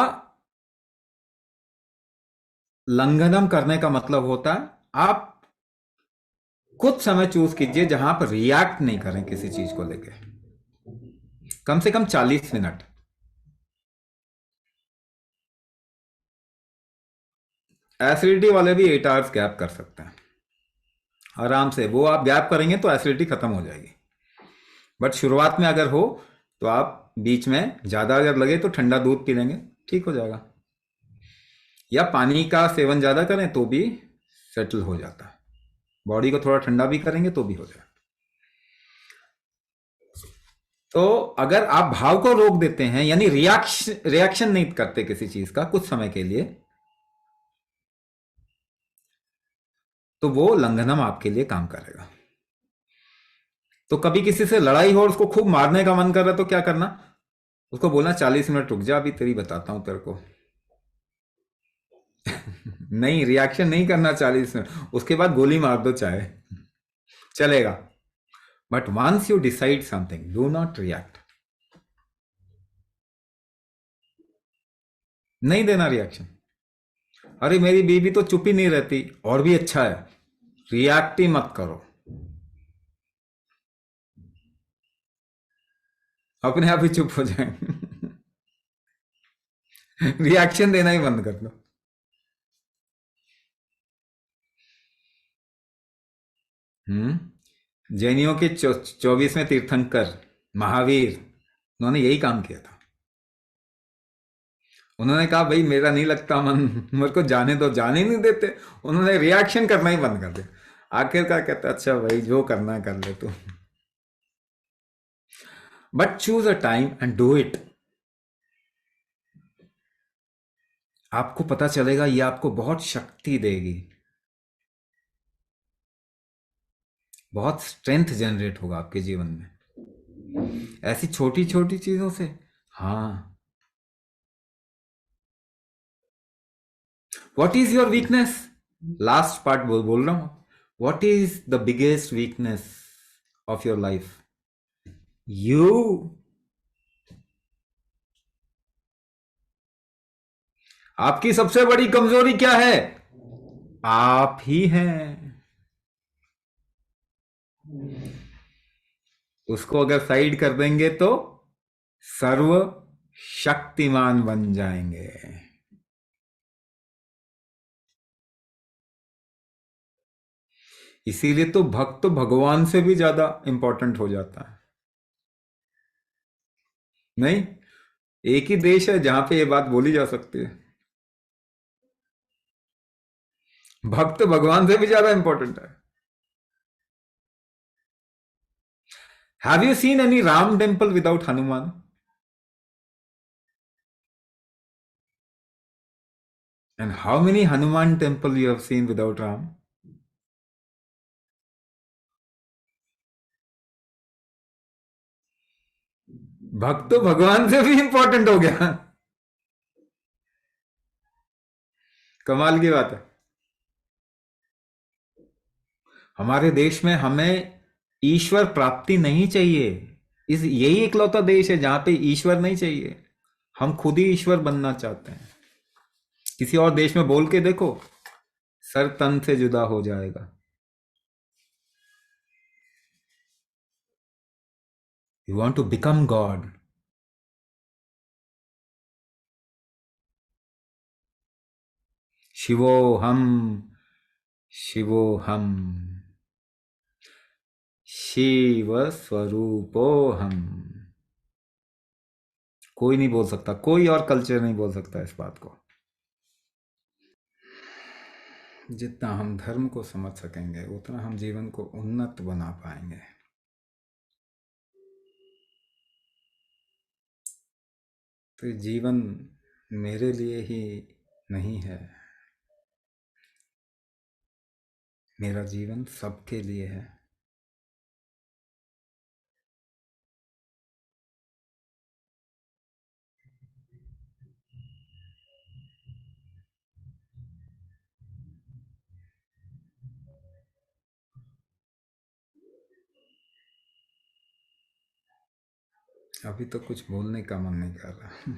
लंघनम करने का मतलब होता है आप कुछ समय चूज कीजिए जहां पर रिएक्ट नहीं करें किसी चीज को लेके, कम से कम 40 मिनट। एसिडिटी वाले भी 8 आवर्स गैप कर सकते हैं आराम से। वो आप गैप करेंगे तो एसिडिटी खत्म हो जाएगी। बट शुरुआत में अगर हो तो आप बीच में ज्यादा अगर लगे तो ठंडा दूध पी लेंगे, ठीक हो जाएगा। या पानी का सेवन ज्यादा करें तो भी सेटल हो जाता है। बॉडी को थोड़ा ठंडा भी करेंगे तो भी हो जाएगा। तो अगर आप भाव को रोक देते हैं, यानी रिएक्शन नहीं करते किसी चीज का कुछ समय के लिए, तो वो लंघनम आपके लिए काम करेगा। तो कभी किसी से लड़ाई हो और उसको खूब मारने का मन कर रहा है तो क्या करना? उसको बोलना 40 मिनट रुक जा, अभी तेरी बताता हूं तेरे को। नहीं, रिएक्शन नहीं करना 40 मिनट, उसके बाद गोली मार दो चाहे, चलेगा। But once you decide something, do not react. नहीं देना रिएक्शन। अरे मेरी बीवी तो चुप ही नहीं रहती, और भी अच्छा है, रिएक्ट ही मत करो, अपने आप ही चुप हो जाएंगे। रिएक्शन देना ही बंद कर दो। जैनियों के 24वें तीर्थंकर महावीर, उन्होंने यही काम किया था। उन्होंने कहा भाई मेरा नहीं लगता मन, मेरे को जाने दो, जाने नहीं देते। उन्होंने रिएक्शन करना ही बंद कर दिया। आखिरकार कहते अच्छा भाई जो करना है कर ले तू, but choose a time and do it. आपको पता चलेगा ये आपको बहुत शक्ति देगी। बहुत स्ट्रेंथ जनरेट होगा आपके जीवन में ऐसी छोटी छोटी चीजों से। हाँ। What is your weakness? Last part बोल रहा हूं। What is the biggest weakness of your life? You. आपकी सबसे बड़ी कमजोरी क्या है? आप ही हैं। उसको अगर साइड कर देंगे तो सर्व शक्तिमान बन जाएंगे। इसीलिए तो भक्त तो भगवान से भी ज्यादा इंपॉर्टेंट हो जाता है। नहीं, एक ही देश है जहां पे ये बात बोली जा सकती है। भक्त भगवान से भी ज्यादा इंपॉर्टेंट है। Have you seen any Ram temple without Hanuman? And how many Hanuman temple you have seen without Ram? भक्त तो भगवान से भी इंपॉर्टेंट हो गया। कमाल की बात है। हमारे देश में हमें ईश्वर प्राप्ति नहीं चाहिए। इस यही इकलौता देश है जहां पे ईश्वर नहीं चाहिए। हम खुद ही ईश्वर बनना चाहते हैं। किसी और देश में बोल के देखो, सर तन से जुदा हो जाएगा। You want to become god. शिवो हम, शिवो हम, शिव स्वरूपो हम। कोई नहीं बोल सकता, कोई और कल्चर नहीं बोल सकता इस बात को। जितना हम धर्म को समझ सकेंगे उतना हम जीवन को उन्नत बना पाएंगे। तो ये जीवन मेरे लिए ही नहीं है, मेरा जीवन सबके लिए है। अभी तो कुछ बोलने का मन नहीं कर रहा।